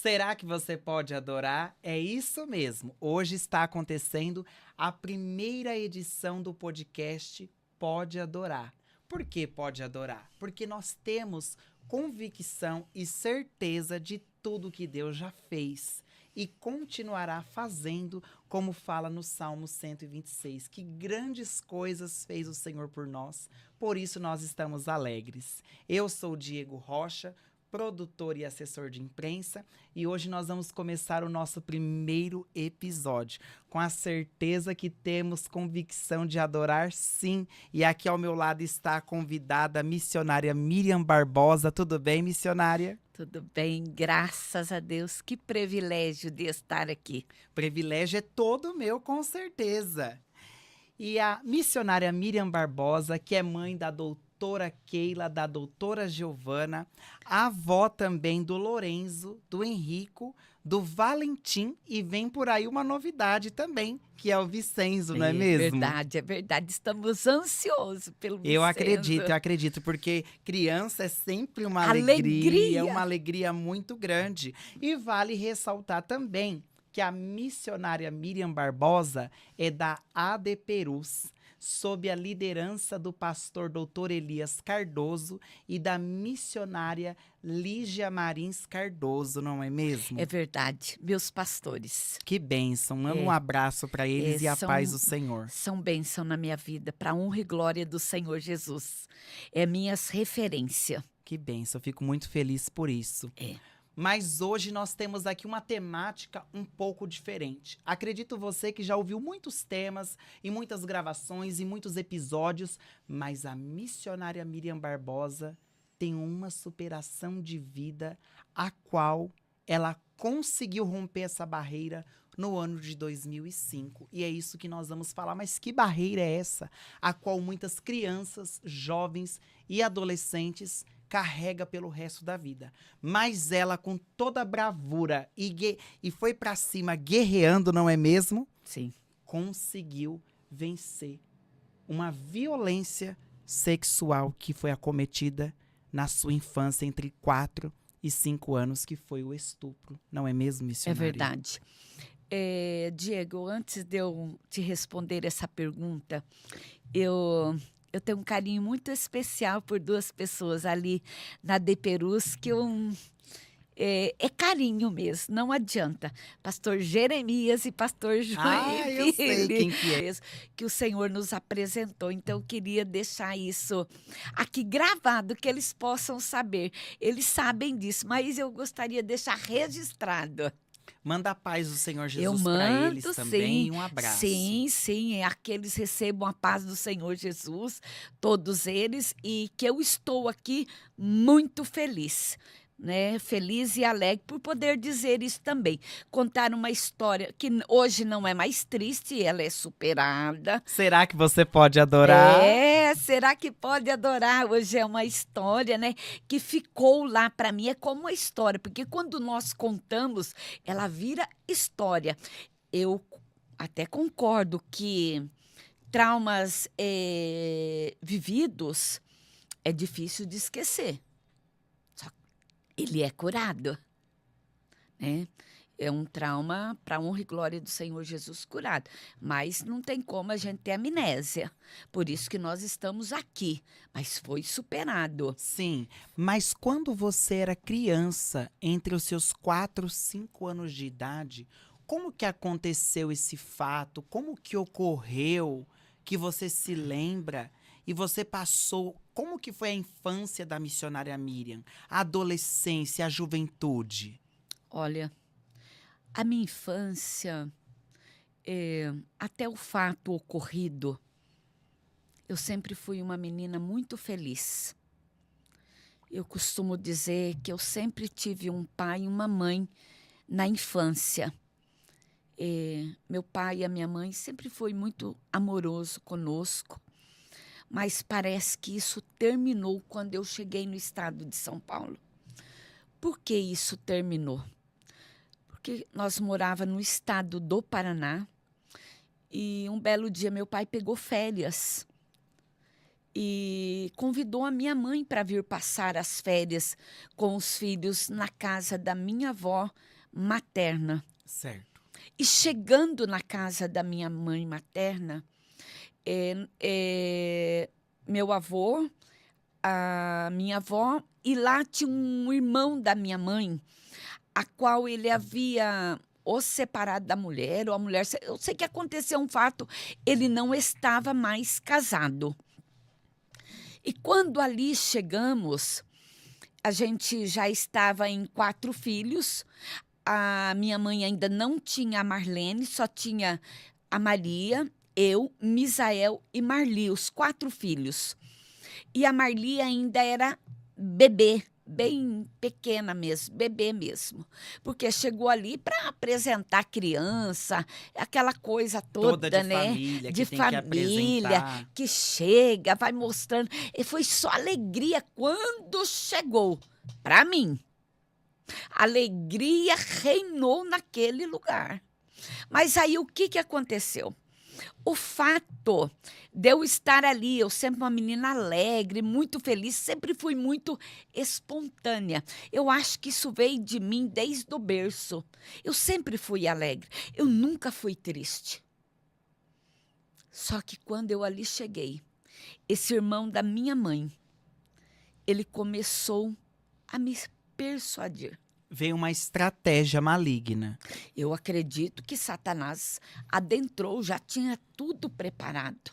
Será que você pode adorar? É isso mesmo. Hoje está acontecendo a primeira edição do podcast Pode Adorar. Por que pode adorar? Porque nós temos convicção e certeza de tudo que Deus já fez e continuará fazendo, como fala no Salmo 126, que grandes coisas fez o Senhor por nós, por isso nós estamos alegres. Eu sou o Diego Rocha, produtor e assessor de imprensa, e hoje nós vamos começar o nosso primeiro episódio, com a certeza que temos convicção de adorar sim. E aqui ao meu lado está a convidada, a missionária Miriam Barbosa. Tudo bem, missionária? Tudo bem, graças a Deus. Que privilégio de estar aqui. Privilégio é todo meu, com certeza. E a missionária Miriam Barbosa, que é mãe da doutora Keila, da doutora Giovana, avó também do Lorenzo, do Henrico, do Valentim, e vem por aí uma novidade também, que é o Vicenzo, não é mesmo? É verdade. Estamos ansiosos pelo Eu Vicenzo. acredito, porque criança é sempre uma Alegria! uma alegria muito grande. E vale ressaltar também que a missionária Miriam Barbosa é da AD Perus, sob a liderança do pastor Dr. Elias Cardoso e da missionária Lígia Marins Cardoso, não é mesmo? É verdade, meus pastores. Que bênção, manda um É, abraço para eles e a são- paz do Senhor. São bênção na minha vida, para honra e glória do Senhor Jesus. É minhas referência. Que bênção, eu fico muito feliz por isso. É. Mas hoje nós temos aqui uma temática um pouco diferente. Acredito você que já ouviu muitos temas e muitas gravações e muitos episódios, mas a missionária Miriam Barbosa tem uma superação de vida a qual ela conseguiu romper essa barreira no ano de 2005. E é isso que nós vamos falar. Mas que barreira é essa? A qual muitas crianças, jovens e adolescentes carrega pelo resto da vida. Mas ela, com toda a bravura e foi pra cima guerreando, não é mesmo? Sim. Conseguiu vencer uma violência sexual que foi acometida na sua infância entre 4 e 5 anos, que foi o estupro. Não é mesmo, É missionária? verdade. Diego, antes de eu te responder essa pergunta, eu tenho um carinho muito especial por duas pessoas ali na Deperus que é carinho mesmo, não adianta. Pastor Jeremias e pastor João Eu sei quem que é. que o Senhor nos apresentou. Então, eu queria deixar isso aqui gravado, que eles possam saber. Eles sabem disso, mas eu gostaria de deixar registrado. Manda a paz do Senhor Eu Jesus para eles mando, também sim. e um abraço. Sim. Aqueles recebam a paz do Senhor Jesus, todos eles, e que eu estou aqui muito feliz, né? Feliz e alegre por poder dizer isso também. Contar uma história que hoje não é mais triste, ela é superada. Será que você pode adorar? Será que pode adorar? Hoje é uma história, né, que ficou lá para mim, é como uma história, porque quando nós contamos, ela vira história. Eu até concordo que traumas vividos é difícil de esquecer. Só que ele é curado, né? É um trauma para honra e glória do Senhor Jesus curado. Mas não tem como a gente ter amnésia. Por isso que nós estamos aqui. Mas foi superado. Sim, mas quando você era criança, entre os seus 4, 5 anos de idade, como que aconteceu esse fato? Como que ocorreu que você se lembra e você passou? Como que foi a infância da missionária Miriam? A adolescência, a juventude? Olha, a minha infância, até o fato ocorrido, eu sempre fui uma menina muito feliz. Eu costumo dizer que eu sempre tive um pai e uma mãe na infância. Meu pai e a minha mãe sempre foi muito amoroso conosco, mas parece que isso terminou quando eu cheguei no estado de São Paulo. Por que isso terminou? Porque nós morávamos no estado do Paraná e um belo dia meu pai pegou férias e convidou a minha mãe para vir passar as férias com os filhos na casa da minha avó, materna. Certo. E chegando na casa da minha mãe materna, meu avô, a minha avó, e lá tinha um irmão da minha mãe, a qual ele havia ou separado da mulher, ou a mulher... Eu sei que aconteceu um fato, ele não estava mais casado. E quando ali chegamos, a gente já estava em 4 filhos. A minha mãe ainda não tinha a Marlene, só tinha a Maria, eu, Misael e Marli, os 4 filhos. E a Marli ainda era bebê, bem pequena mesmo, bebê mesmo. Porque chegou ali para apresentar criança, aquela coisa toda, De né? família, De que tem que família, apresentar. que chega, vai mostrando. E foi só alegria quando chegou, para mim. Alegria reinou naquele lugar. Mas aí o que aconteceu? O fato de eu estar ali, eu sempre uma menina alegre, muito feliz, sempre fui muito espontânea. Eu acho que isso veio de mim desde o berço. Eu sempre fui alegre, eu nunca fui triste. Só que quando eu ali cheguei, esse irmão da minha mãe, ele começou a me persuadir. Veio uma estratégia maligna. Eu acredito que Satanás adentrou, já tinha tudo preparado.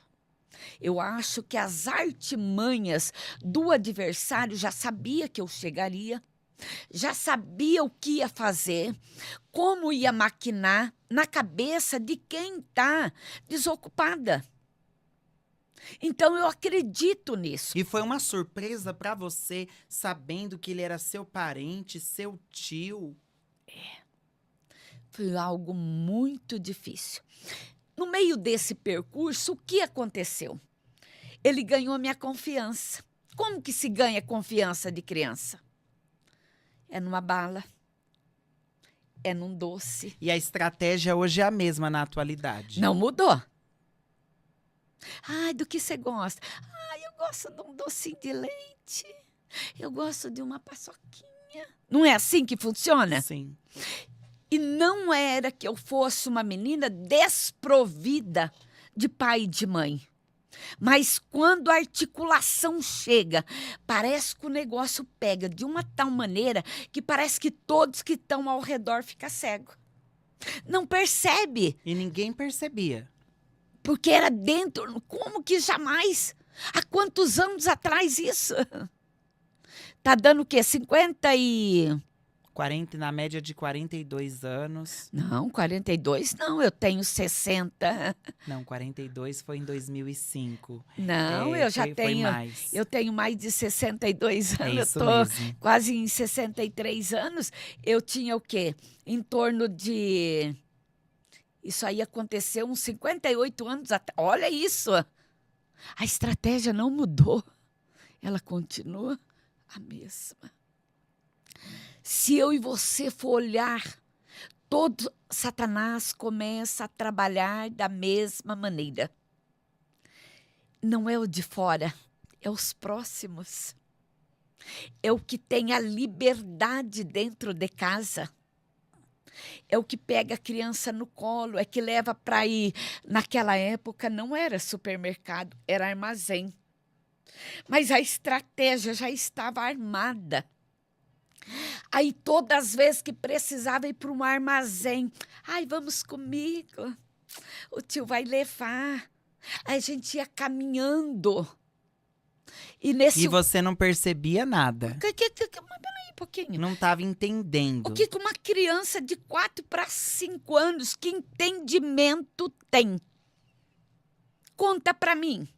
Eu acho que as artimanhas do adversário já sabia que eu chegaria, já sabia o que ia fazer, como ia maquinar na cabeça de quem está desocupada. Então eu acredito nisso. E foi uma surpresa pra você, sabendo que ele era seu parente, seu tio. Foi algo muito difícil. No meio desse percurso, o que aconteceu? Ele ganhou minha confiança. Como que se ganha confiança de criança? É numa bala, é num doce. E a estratégia hoje é a mesma na atualidade. Não mudou. Ai, do que você gosta? Ai, eu gosto de um docinho de leite. Eu gosto de uma paçoquinha. Não é assim que funciona? Sim. E não era que eu fosse uma menina desprovida de pai e de mãe. Mas quando a articulação chega, parece que o negócio pega de uma tal maneira que parece que todos que estão ao redor ficam cegos. Não percebe, E ninguém percebia. porque era dentro. Como que jamais? Há quantos anos atrás isso? Tá dando o quê? 50 e... 40, na média de 42 anos. Não, 42 não, eu tenho 60. Não, 42 foi em 2005. Não, eu já foi tenho... mais. Eu tenho mais de 62 É anos, eu isso tô mesmo. quase em 63 anos. Eu tinha o quê? Em torno de... Isso aí aconteceu uns 58 anos atrás. Olha isso! A estratégia não mudou. Ela continua a mesma. Se eu e você for olhar, todo Satanás começa a trabalhar da mesma maneira. Não é o de fora, é os próximos. É o que tem a liberdade dentro de casa. É o que pega a criança no colo, é que leva para ir. Naquela época não era supermercado, era armazém. Mas a estratégia já estava armada. Aí todas as vezes que precisava ir para um armazém, ai, vamos comigo, o tio vai levar. Aí a gente ia caminhando. E você não percebia nada. Mas peraí um pouquinho. Não estava entendendo. O que uma criança de 4 para 5 anos, que entendimento tem? Conta para mim.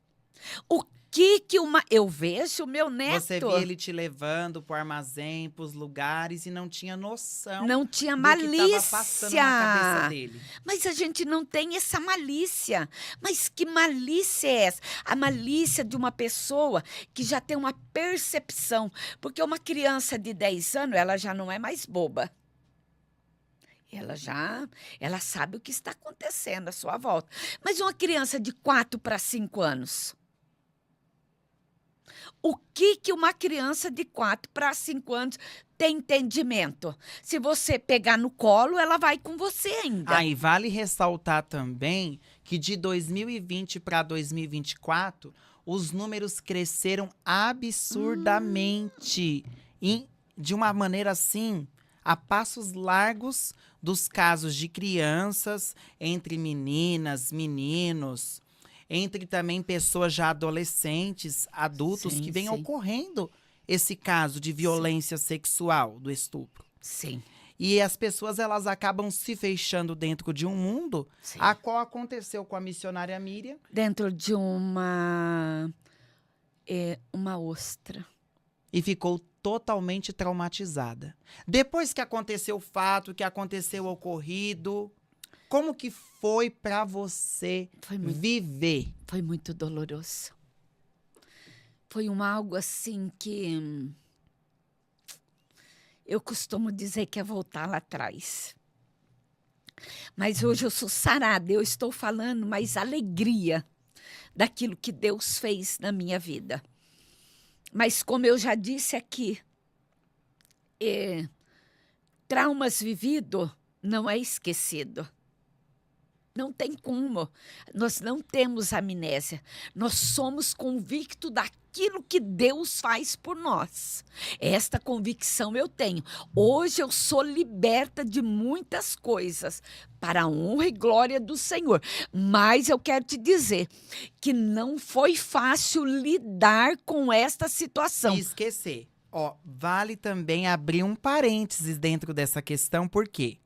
O que uma... Eu vejo o meu neto... Você via ele te levando pro armazém, pros lugares e não tinha noção não tinha do malícia. que tava passando na cabeça dele. Mas a gente não tem essa malícia. Mas que malícia é essa? A malícia de uma pessoa que já tem uma percepção. Porque uma criança de 10 anos, ela já não é mais boba. Ela sabe o que está acontecendo à sua volta. Mas uma criança de 4 para 5 anos... O que uma criança de 4 para 5 anos tem entendimento? Se você pegar no colo, ela vai com você ainda. Ah, e vale ressaltar também que de 2020 para 2024, os números cresceram absurdamente. De uma maneira assim, a passos largos dos casos de crianças, entre meninas, meninos, entre também pessoas já adolescentes, adultos, Sim, que vem sim. ocorrendo esse caso de violência sexual, do estupro. Sim, E as pessoas, elas acabam se fechando dentro de um mundo, sim. a qual aconteceu com a missionária Miriam. Dentro de uma ostra. E ficou totalmente traumatizada. Depois que aconteceu o fato, que aconteceu o ocorrido, como que foi pra você viver? Foi muito doloroso. Foi algo assim que eu costumo dizer que é voltar lá atrás. Mas hoje eu sou sarada, eu estou falando mais alegria daquilo que Deus fez na minha vida. Mas como eu já disse aqui, traumas vividos não é esquecido. Não tem como. Nós não temos amnésia. Nós somos convictos daquilo que Deus faz por nós. Esta convicção eu tenho. Hoje eu sou liberta de muitas coisas para a honra e glória do Senhor. Mas eu quero te dizer que não foi fácil lidar com esta situação. E esquecer. Ó, vale também abrir um parênteses dentro dessa questão, por quê?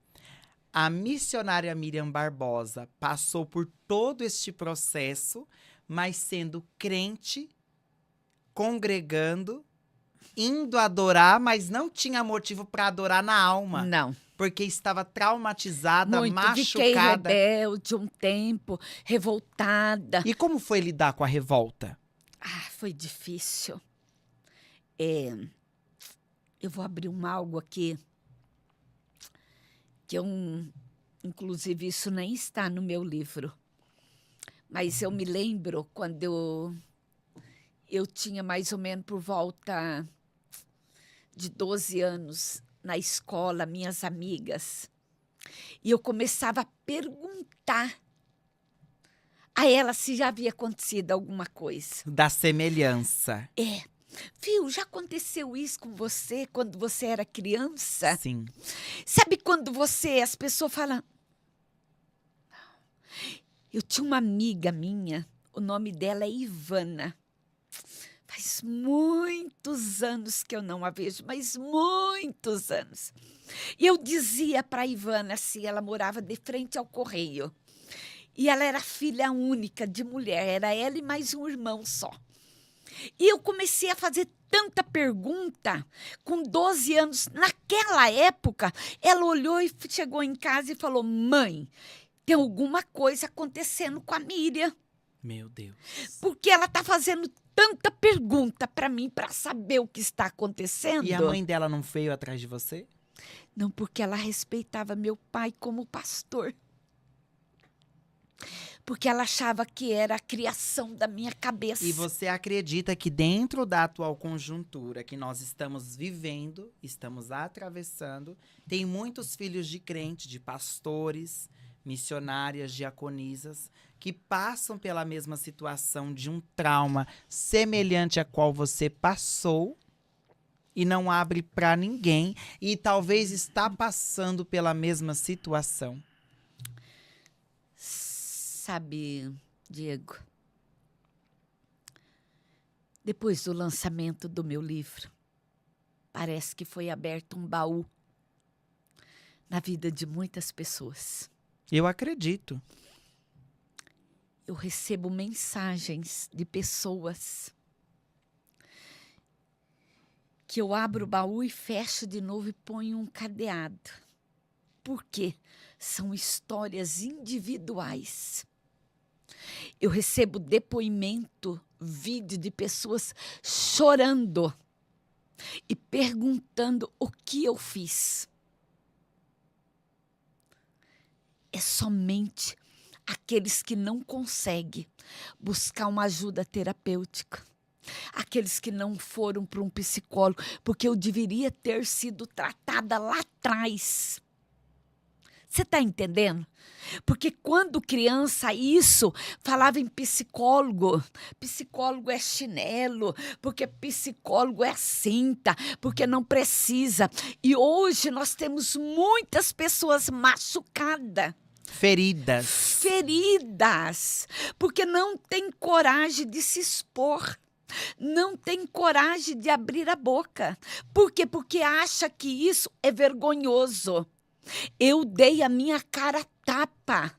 A missionária Miriam Barbosa passou por todo este processo, mas sendo crente, congregando, indo adorar, mas não tinha motivo para adorar na alma. Não. Porque estava traumatizada, Muito. machucada. Fiquei rebelde um tempo, revoltada. E como foi lidar com a revolta? Foi difícil. Eu vou abrir algo aqui que inclusive isso nem está no meu livro. Mas eu me lembro quando eu tinha mais ou menos por volta de 12 anos na escola, minhas amigas. E eu começava a perguntar a ela se já havia acontecido alguma coisa. Da semelhança. Viu, já aconteceu isso com você quando você era criança? Sim. Sabe quando as pessoas falam... Eu tinha uma amiga minha, o nome dela é Ivana. Faz muitos anos que eu não a vejo, mas muitos anos. E eu dizia para a Ivana assim, ela morava de frente ao correio. E ela era filha única de mulher, era ela e mais um irmão só. E eu comecei a fazer tanta pergunta, com 12 anos. Naquela época, ela olhou e chegou em casa e falou: mãe, tem alguma coisa acontecendo com a Miriam. Meu Deus. Porque ela está fazendo tanta pergunta para mim, para saber o que está acontecendo. E a mãe dela não veio atrás de você? Não, porque ela respeitava meu pai como pastor. Porque ela achava que era a criação da minha cabeça. E você acredita que dentro da atual conjuntura que nós estamos vivendo, estamos atravessando, tem muitos filhos de crente, de pastores, missionárias, diaconisas, que passam pela mesma situação de um trauma semelhante a qual você passou e não abre para ninguém e talvez está passando pela mesma situação. Sabe, Diego, depois do lançamento do meu livro, parece que foi aberto um baú na vida de muitas pessoas. Eu acredito. Eu recebo mensagens de pessoas que eu abro o baú e fecho de novo e ponho um cadeado. Por quê? São histórias individuais. Eu recebo depoimento, vídeo de pessoas chorando e perguntando o que eu fiz. É somente aqueles que não conseguem buscar uma ajuda terapêutica, Aqueles que não foram para um psicólogo, porque eu deveria ter sido tratada lá atrás. Você está entendendo? Porque quando criança, isso, falava em psicólogo. Psicólogo é chinelo, porque psicólogo é cinta, porque não precisa. E hoje nós temos muitas pessoas machucadas. Feridas, porque não tem coragem de se expor. Não tem coragem de abrir a boca. Por quê? Porque acha que isso é vergonhoso. Eu dei a minha cara a tapa.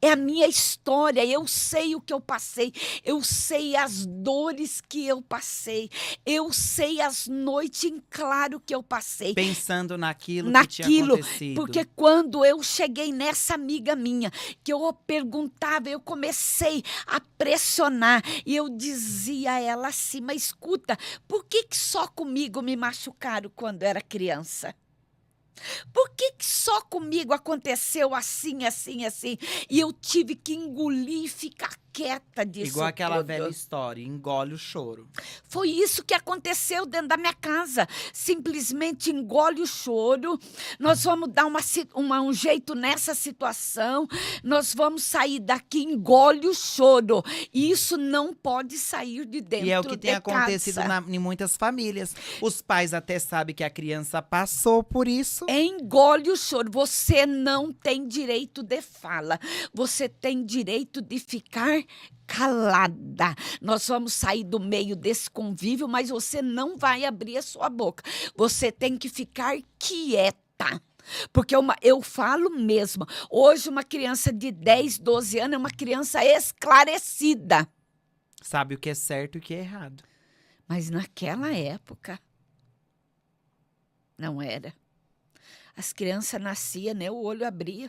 É a minha história, eu sei o que eu passei, eu sei as dores que eu passei, eu sei as noites em claro que eu passei. Pensando naquilo que tinha acontecido. Porque quando eu cheguei nessa amiga minha, que eu perguntava, eu comecei a pressionar, e eu dizia a ela assim, mas escuta, por que só comigo me machucaram quando era criança? Por que só comigo aconteceu assim, assim, assim? E eu tive que engolir e ficar quieta disso. Igual aquela velha história, engole o choro. Foi isso que aconteceu dentro da minha casa. Simplesmente engole o choro. Nós vamos dar um jeito nessa situação. Nós vamos sair daqui, engole o choro. E isso não pode sair de dentro de casa. E é o que tem acontecido em muitas famílias. Os pais até sabem que a criança passou por isso. Engole o choro. Você não tem direito de fala. Você tem direito de ficar calada. Nós vamos sair do meio desse convívio, mas você não vai abrir a sua boca. Você tem que ficar quieta. Porque eu falo mesmo. Hoje, uma criança de 10, 12 anos é uma criança esclarecida. Sabe o que é certo e o que é errado. Mas naquela época, não era. As crianças nasciam, né? O olho abria.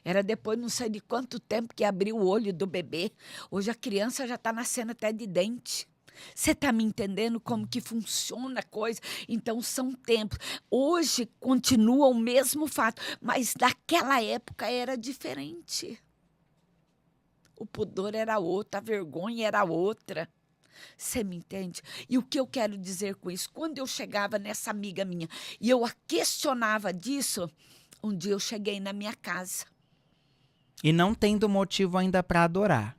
Era depois, não sei de quanto tempo, que abriu o olho do bebê. Hoje a criança já está nascendo até de dente. Você está me entendendo como que funciona a coisa? Então, são tempos. Hoje continua o mesmo fato, mas naquela época era diferente. O pudor era outro, a vergonha era outra. Você me entende? E o que eu quero dizer com isso? Quando eu chegava nessa amiga minha e eu a questionava disso, um dia eu cheguei na minha casa. E não tendo motivo ainda para adorar.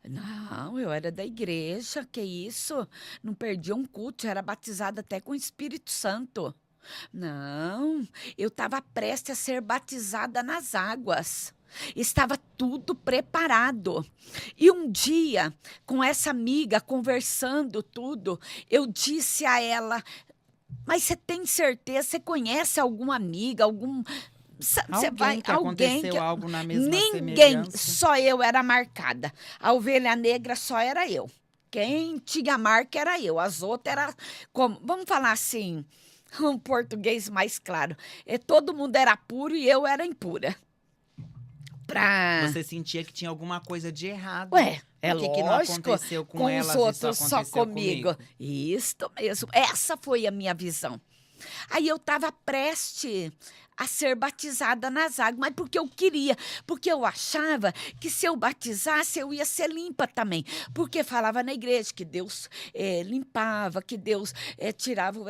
Não, eu era da igreja, que isso? Não perdia um culto, eu era batizada até com o Espírito Santo. Não, eu estava prestes a ser batizada nas águas. Estava tudo preparado. E um dia, com essa amiga, conversando tudo, eu disse a ela, mas você tem certeza, você conhece alguma amiga, alguém que aconteceu algo na mesma Ninguém, semelhança? só eu era marcada. A ovelha negra só era eu. Quem tinha marca era eu. As outras eram como, vamos falar assim, um português mais claro. Todo mundo era puro e eu era impura. Você sentia que tinha alguma coisa de errado. Ué, Por que não aconteceu com elas, os outros, isso só aconteceu comigo. Isso mesmo. Essa foi a minha visão. Aí eu estava prestes a ser batizada nas águas, mas porque eu queria, porque eu achava que se eu batizasse eu ia ser limpa também, porque falava na igreja que Deus limpava, que Deus tirava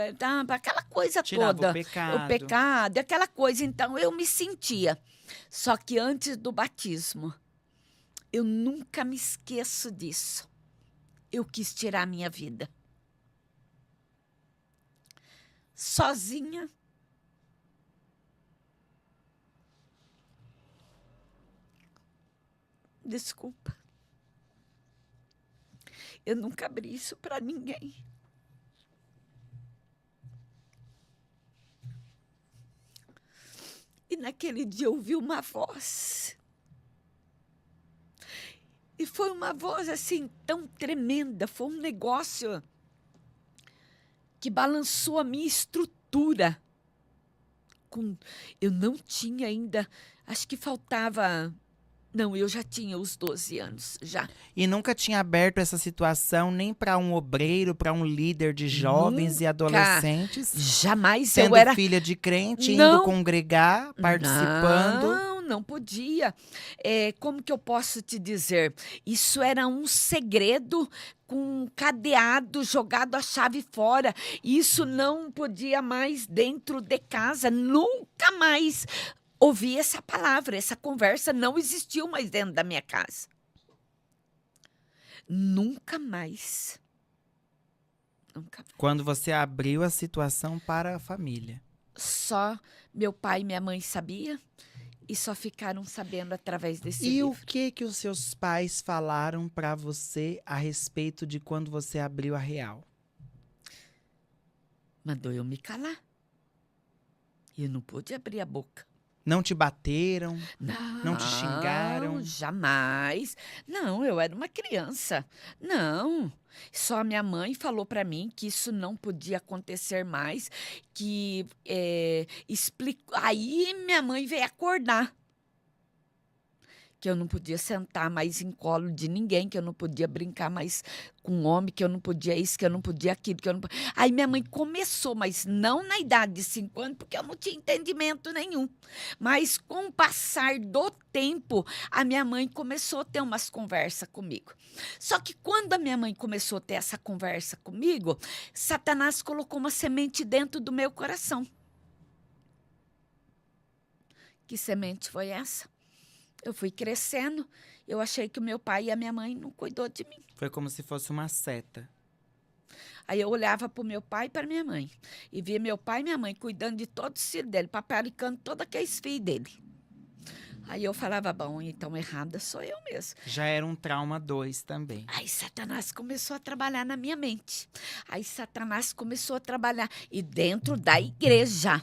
aquela coisa toda, o pecado, aquela coisa. Então eu me sentia. Só que antes do batismo, eu nunca me esqueço disso. Eu quis tirar a minha vida. Sozinha. Desculpa. Eu nunca abri isso para ninguém. E naquele dia eu ouvi uma voz. E foi uma voz assim tão tremenda, foi um negócio que balançou a minha estrutura. Eu não tinha ainda, acho que faltava... Não, eu já tinha os 12 anos, já. E nunca tinha aberto essa situação nem para um obreiro, para um líder de jovens Nunca. E adolescentes? Jamais sendo eu era... filha de crente, Não. indo congregar, participando? não podia. Como que eu posso te dizer? Isso era um segredo com um cadeado, jogado a chave fora. Isso não podia mais dentro de casa, nunca mais ouvi essa palavra, essa conversa não existiu mais dentro da minha casa. Nunca mais. Nunca mais. Quando você abriu a situação para a família. Só meu pai e minha mãe sabiam e só ficaram sabendo através desse E livro. o que os seus pais falaram para você a respeito de quando você abriu a real? Mandou eu me calar. E eu não pude abrir a boca. Não te bateram? Não te xingaram? Jamais. Não, eu era uma criança. Não. Só minha mãe falou para mim que isso não podia acontecer mais, que explicou. Aí minha mãe veio acordar. Que eu não podia sentar mais em colo de ninguém, que eu não podia brincar mais com homem, que eu não podia isso, que eu não podia aquilo, que eu não podia... Aí minha mãe começou, mas não na idade de 5 anos, porque eu não tinha entendimento nenhum. Mas com o passar do tempo, a minha mãe começou a ter umas conversas comigo. Só que quando a minha mãe começou a ter essa conversa comigo, Satanás colocou uma semente dentro do meu coração. Que semente foi essa? Eu fui crescendo, eu achei que o meu pai e a minha mãe não cuidou de mim. Foi como se fosse uma seta. Aí eu olhava para o meu pai e para minha mãe. E via meu pai e minha mãe cuidando de todos os filhos dele, paparicando todos aqueles filhos dele. Aí eu falava, bom, então errada sou eu mesmo. Já era um trauma 2 também. Aí Satanás começou a trabalhar na minha mente. Aí Satanás começou a trabalhar. E dentro da igreja.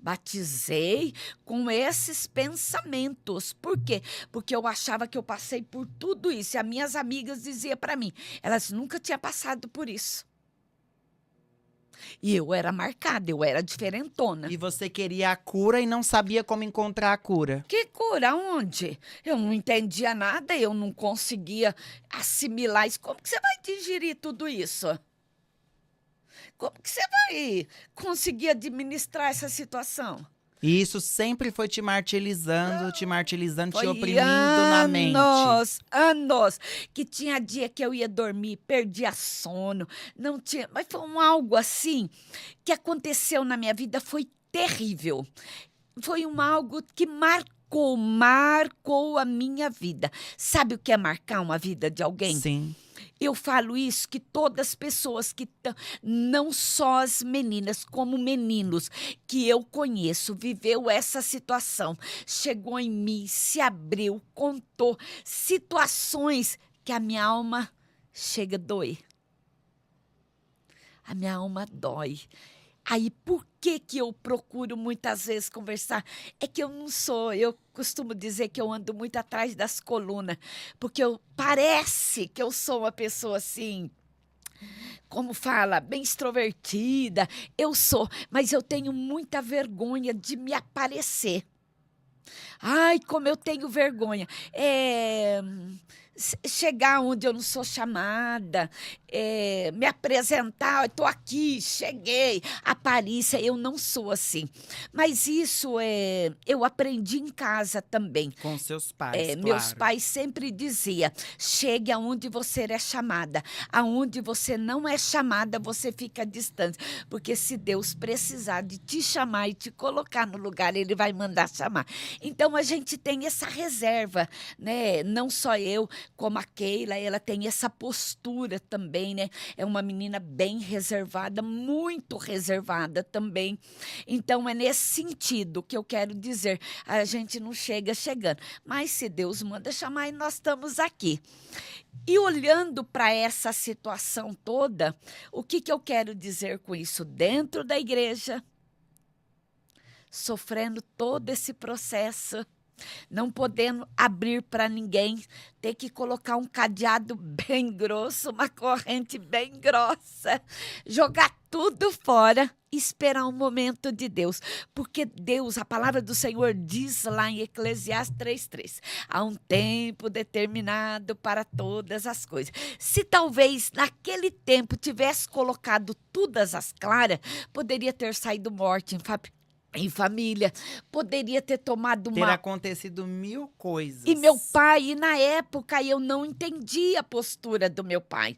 Batizei com esses pensamentos. Por quê? Porque eu achava que eu passei por tudo isso. E as minhas amigas diziam para mim, elas nunca tinham passado por isso. E eu era marcada, eu era diferentona. E você queria a cura e não sabia como encontrar a cura. Que cura? Onde? Eu não entendia nada, eu não conseguia assimilar isso. Como que você vai digerir tudo isso? Como que você vai conseguir administrar essa situação? E isso sempre foi te martirizando, te Foi oprimindo na mente. anos, que tinha dia que eu ia dormir, perdia sono, não tinha, mas foi algo assim que aconteceu na minha vida, foi terrível. Foi algo que marcou a minha vida. Sabe o que é marcar uma vida de alguém? Sim. Eu falo isso, que todas as pessoas que estão, não só as meninas, como meninos que eu conheço, viveu essa situação, chegou em mim, se abriu, contou situações que a minha alma chega a doer. A minha alma dói. Aí, por que eu procuro muitas vezes conversar? É que eu costumo dizer que eu ando muito atrás das colunas, porque parece que eu sou uma pessoa assim, como fala, bem extrovertida, eu sou, mas eu tenho muita vergonha de me aparecer. Ai, como eu tenho vergonha. Chegar onde eu não sou chamada, me apresentar, estou aqui, cheguei, Aparícia, eu não sou assim. Mas isso eu aprendi em casa também. Com seus pais, claro. Meus pais sempre diziam, chegue aonde você é chamada. Aonde você não é chamada, você fica distante. Porque se Deus precisar de te chamar e te colocar no lugar, Ele vai mandar chamar. Então, a gente tem essa reserva, né? Não só eu, como a Keila, ela tem essa postura também, né? É uma menina bem reservada, muito reservada também. Então, é nesse sentido que eu quero dizer, a gente não chega chegando. Mas se Deus manda chamar, nós estamos aqui. E olhando para essa situação toda, o que eu quero dizer com isso? Dentro da igreja, sofrendo todo esse processo, não podendo abrir para ninguém, ter que colocar um cadeado bem grosso, uma corrente bem grossa, jogar tudo fora, esperar um momento de Deus. Porque Deus, a palavra do Senhor diz lá em Eclesiastes 3:3, há um tempo determinado para todas as coisas. Se talvez naquele tempo tivesse colocado todas as claras, poderia ter saído morte, em família, poderia ter tomado Ter uma... acontecido mil coisas. E meu pai, e na época eu não entendia a postura do meu pai.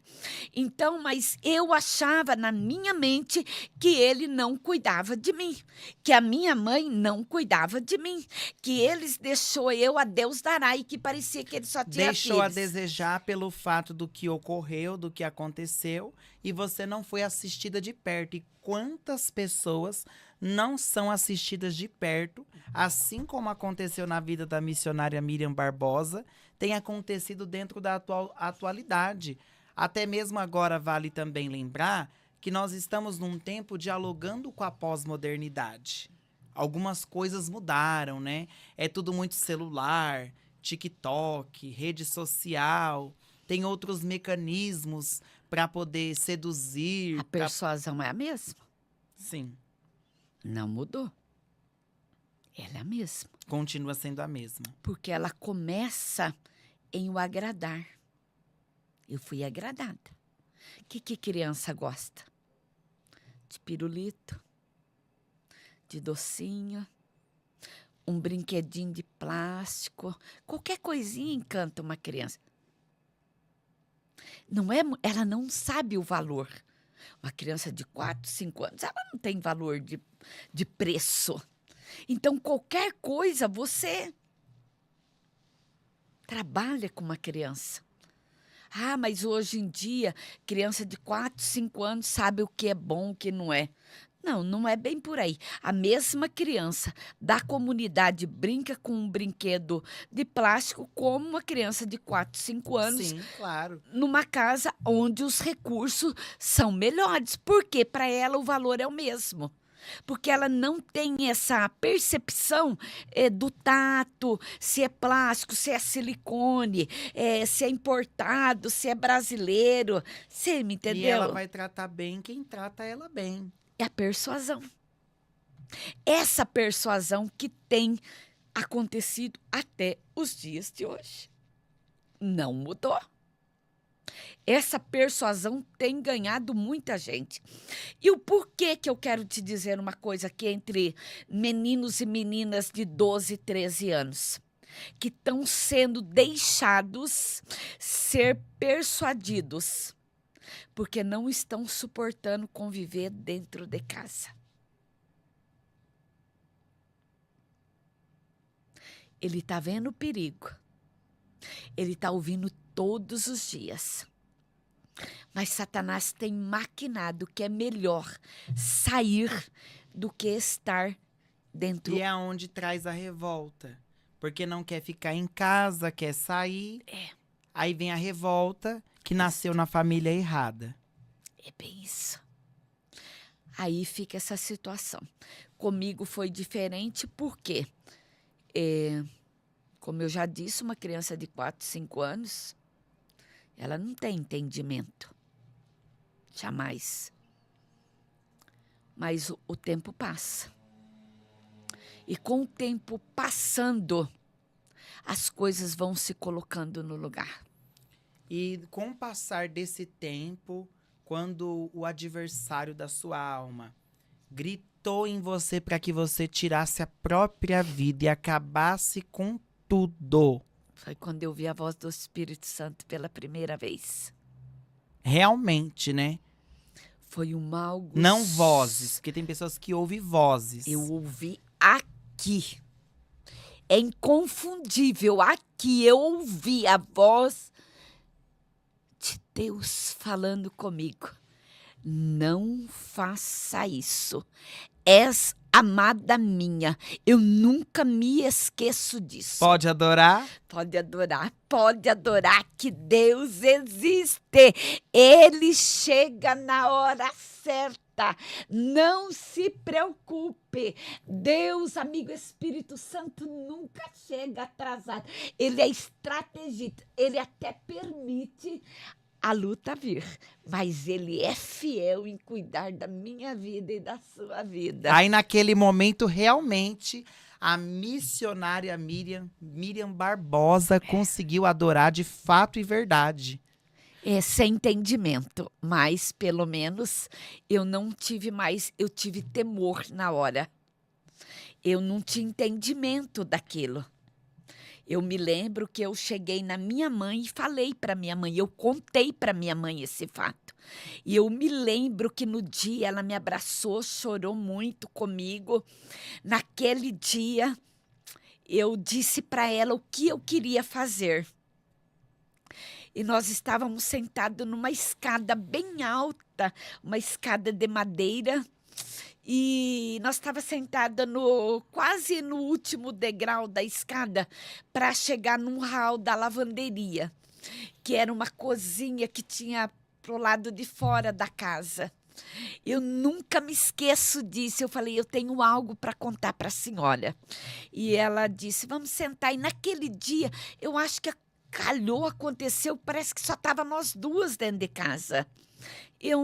Então, mas eu achava na minha mente que ele não cuidava de mim, que a minha mãe não cuidava de mim, que eles deixou eu a Deus dará e que parecia que ele só tinha Deixou a filhos. desejar pelo fato do que ocorreu, do que aconteceu, e você não foi assistida de perto. E quantas pessoas não são assistidas de perto, assim como aconteceu na vida da missionária Miriam Barbosa, tem acontecido dentro da atualidade. Até mesmo agora vale também lembrar que nós estamos num tempo dialogando com a pós-modernidade. Algumas coisas mudaram, né? É tudo muito celular, TikTok, rede social, tem outros mecanismos para poder seduzir. A persuasão é a mesma, Sim, não mudou. Ela é a mesma, continua sendo a mesma. porque ela começa em o agradar. Eu fui agradada. O que criança gosta? De pirulito, de docinho, um brinquedinho de plástico, qualquer coisinha encanta uma criança. Não é, ela não sabe o valor. Uma criança de 4, 5 anos, ela não tem valor de preço. Então, qualquer coisa, você trabalha com uma criança. Ah, mas hoje em dia, criança de 4, 5 anos sabe o que é bom, o que não é. Não, não é bem por aí. A mesma criança da comunidade brinca com um brinquedo de plástico como uma criança de 4, 5 anos. Sim, claro. Numa casa onde os recursos são melhores. Porque para ela o valor é o mesmo. Porque ela não tem essa percepção do tato, se é plástico, se é silicone, se é importado, se é brasileiro. Você me entendeu? E ela vai tratar bem quem trata ela bem. É a persuasão. Essa persuasão que tem acontecido até os dias de hoje. Não mudou. Essa persuasão tem ganhado muita gente. E o porquê que eu quero te dizer uma coisa aqui entre meninos e meninas de 12, 13 anos, que estão sendo deixados ser persuadidos, porque não estão suportando conviver dentro de casa. Ele está vendo o perigo. Ele está ouvindo todos os dias. Mas Satanás tem maquinado que é melhor sair do que estar dentro. E é onde traz a revolta. Porque não quer ficar em casa, quer sair. Aí vem a revolta que nasceu na família errada. É bem isso. Aí fica essa situação. Comigo foi diferente porque, como eu já disse, uma criança de 4, 5 anos, ela não tem entendimento. Jamais. Mas o tempo passa. E com o tempo passando, as coisas vão se colocando no lugar. E com o passar desse tempo, quando o adversário da sua alma gritou em você para que você tirasse a própria vida e acabasse com tudo. Foi quando eu vi a voz do Espírito Santo pela primeira vez. Realmente, né? Foi um mau... Não vozes, porque tem pessoas que ouvem vozes. Eu ouvi aqui. É inconfundível. Aqui eu ouvi a voz de Deus falando comigo. Não faça isso. És amada minha. Eu nunca me esqueço disso. Pode adorar? Pode adorar que Deus existe. Ele chega na hora certa. Não se preocupe. Deus, amigo Espírito Santo, nunca chega atrasado. Ele é estrategista. Ele até permite a luta vir, mas ele é fiel em cuidar da minha vida e da sua vida. Aí naquele momento, realmente, a missionária Miriam Barbosa conseguiu adorar de fato e verdade. Sem entendimento, mas pelo menos eu não tive mais, eu tive temor na hora. eu não tinha entendimento daquilo. Eu me lembro que eu cheguei na minha mãe e falei para minha mãe, eu contei para minha mãe esse fato. E eu me lembro que no dia ela me abraçou, chorou muito comigo. Naquele dia, eu disse para ela o que eu queria fazer. E nós estávamos sentados numa escada bem alta, uma escada de madeira. E nós estávamos sentadas quase no último degrau da escada para chegar num hall da lavanderia, que era uma cozinha que tinha pro lado de fora da casa. Eu nunca me esqueço disso. Eu falei, eu tenho algo para contar para a senhora. E ela disse, vamos sentar. E naquele dia, eu acho que calhou, aconteceu, parece que só estava nós duas dentro de casa. Eu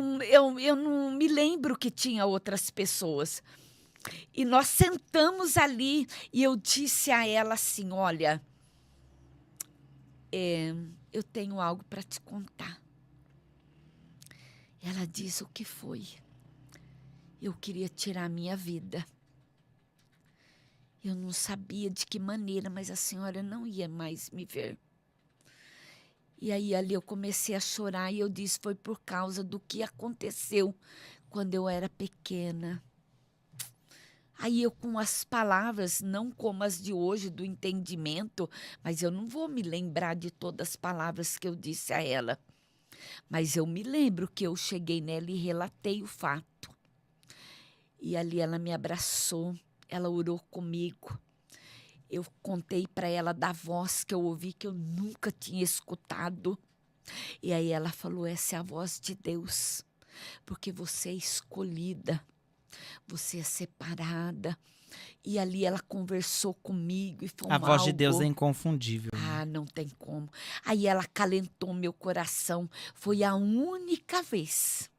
não me lembro que tinha outras pessoas. E nós sentamos ali e eu disse a ela assim, olha, eu tenho algo para te contar. Ela disse, o que foi? Eu queria tirar a minha vida. Eu não sabia de que maneira, mas a senhora não ia mais me ver. E aí ali eu comecei a chorar e eu disse, foi por causa do que aconteceu quando eu era pequena. Aí eu com as palavras, não como as de hoje, do entendimento, mas eu não vou me lembrar de todas as palavras que eu disse a ela. Mas eu me lembro que eu cheguei nela e relatei o fato. E ali ela me abraçou, ela orou comigo. Eu contei para ela da voz que eu ouvi, que eu nunca tinha escutado. E aí ela falou, essa é a voz de Deus, porque você é escolhida, você é separada. E ali ela conversou comigo e foi A voz de Deus é inconfundível. Ah, não tem como. Aí ela acalentou meu coração. Foi a única vez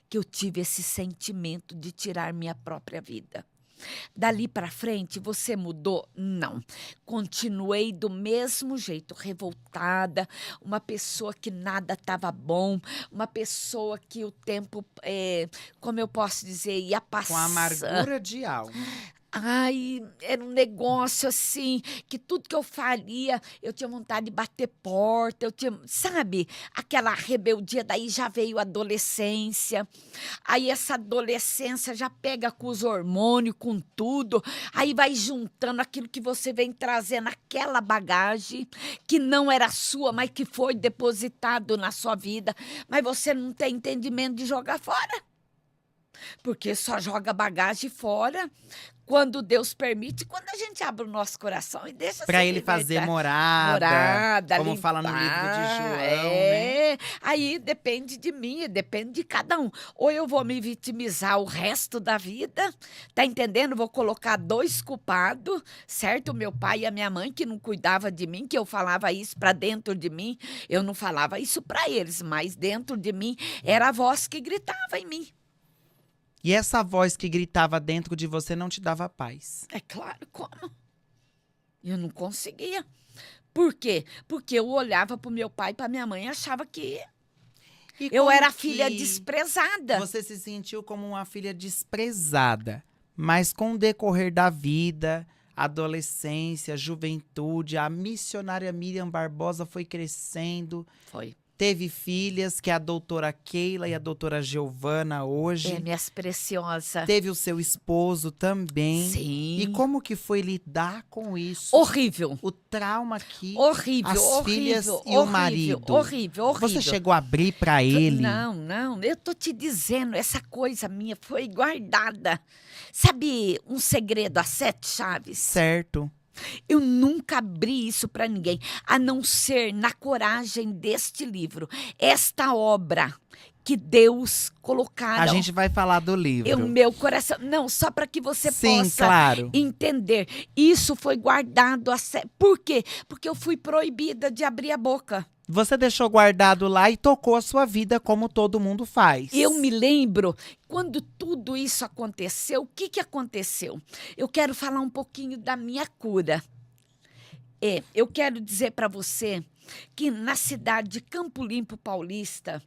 que eu tive esse sentimento de tirar minha própria vida. Dali para frente, você mudou? Não. Continuei do mesmo jeito, revoltada, uma pessoa que nada estava bom, uma pessoa que o tempo, como eu posso dizer, ia passar. Com a amargura de alma. Ai, era um negócio assim, que tudo que eu faria, eu tinha vontade de bater porta, sabe? Aquela rebeldia, daí já veio a adolescência. Aí essa adolescência já pega com os hormônios, com tudo. Aí vai juntando aquilo que você vem trazendo, aquela bagagem que não era sua, mas que foi depositado na sua vida. Mas você não tem entendimento de jogar fora. Porque só joga bagagem fora quando Deus permite, quando a gente abre o nosso coração e deixa para ele fazer morada, como limpar, fala no livro de João, né? Aí depende de mim, depende de cada um. Ou eu vou me vitimizar o resto da vida, tá entendendo? Vou colocar dois culpados, certo? O meu pai e a minha mãe, que não cuidava de mim, que eu falava isso para dentro de mim. Eu não falava isso para eles, mas dentro de mim era a voz que gritava em mim. E essa voz que gritava dentro de você não te dava paz. É claro, como? Eu não conseguia. Por quê? Porque eu olhava para o meu pai e para minha mãe e achava que eu era filha desprezada. Você se sentiu como uma filha desprezada. Mas com o decorrer da vida, adolescência, juventude, a missionária Miriam Barbosa foi crescendo. Foi. Teve filhas, que é a doutora Keila e a doutora Giovana hoje. Minhas preciosas. Teve o seu esposo também. Sim. E como que foi lidar com isso? Horrível. O trauma que horrível, as horrível, filhas e horrível, o marido. Horrível. Você chegou a abrir para ele? Não. Eu tô te dizendo, essa coisa minha foi guardada. Sabe um segredo a 7 chaves? Certo. Eu nunca abri isso para ninguém, a não ser na coragem deste livro. Esta obra que Deus colocaram. A gente vai falar do livro. O meu coração. Não, só para que você possa claro. entender. Isso foi guardado. Por quê? Porque eu fui proibida de abrir a boca. Você deixou guardado lá e tocou a sua vida como todo mundo faz. Eu me lembro, quando tudo isso aconteceu, o que aconteceu? Eu quero falar um pouquinho da minha cura. Eu quero dizer para você que na cidade de Campo Limpo Paulista,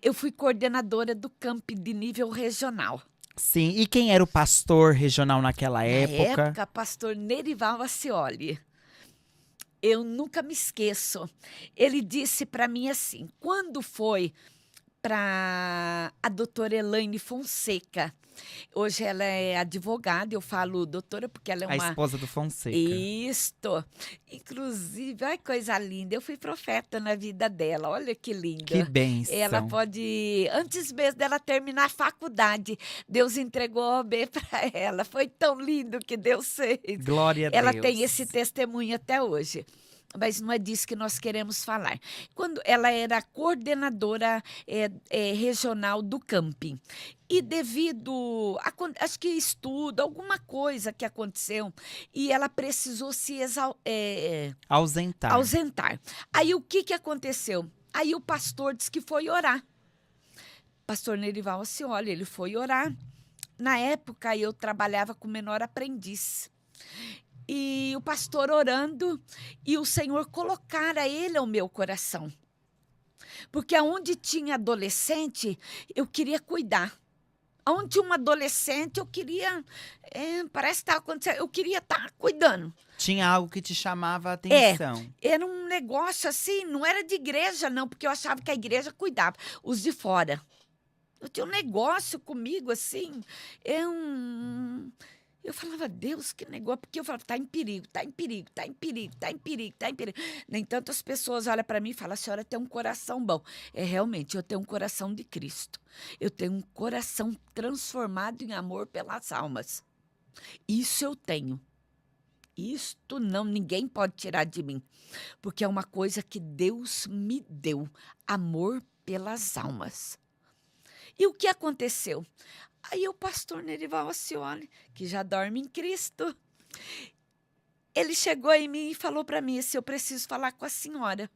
eu fui coordenadora do camp de nível regional. Sim, e quem era o pastor regional naquela Na época? época, pastor Nerival Acioli. Eu nunca me esqueço. Ele disse para mim assim, quando foi para a doutora Elaine Fonseca. Hoje ela é advogada, eu falo doutora porque ela é A uma. esposa do Fonseca. Isto. Inclusive, olha que coisa linda. Eu fui profeta na vida dela. Olha que Que linda. Ela bênção. pode. Antes mesmo dela terminar a faculdade, Deus entregou a OB para ela. Foi tão lindo que Deus fez. Glória a Ela tem esse Deus. testemunho até hoje. Mas não é disso que nós queremos falar. Quando ela era coordenadora regional do camping. E devido a, acho que estudo, alguma coisa que aconteceu, e ela precisou se Ausentar. ausentar. Aí o que aconteceu? Aí o pastor disse que foi orar. Pastor Nerival Acioli, ele foi orar. Na época eu trabalhava com menor aprendiz. E o pastor orando, e o Senhor colocara ele ao meu coração. Porque aonde tinha adolescente, eu queria cuidar. Onde tinha um adolescente, eu queria. Parece que estava acontecendo. Eu queria estar cuidando. Tinha algo que te chamava a atenção. Era um negócio assim, não era de igreja, não, porque eu achava que a igreja cuidava. Os de fora. Eu tinha um negócio comigo assim. Eu falava, Deus, que negócio, porque eu falava, está em perigo, está em perigo, está em perigo, está em perigo, está em perigo. Nem tanto as pessoas olham para mim e falam, a senhora tem um coração bom. Realmente, eu tenho um coração de Cristo. Eu tenho um coração transformado em amor pelas almas. Isso eu tenho. Isto não, ninguém pode tirar de mim. Porque é uma coisa que Deus me deu, amor pelas almas. E o que aconteceu? Aí o pastor Nerival Acioli, que já dorme em Cristo, ele chegou em mim e falou para mim assim, eu preciso falar com a senhora.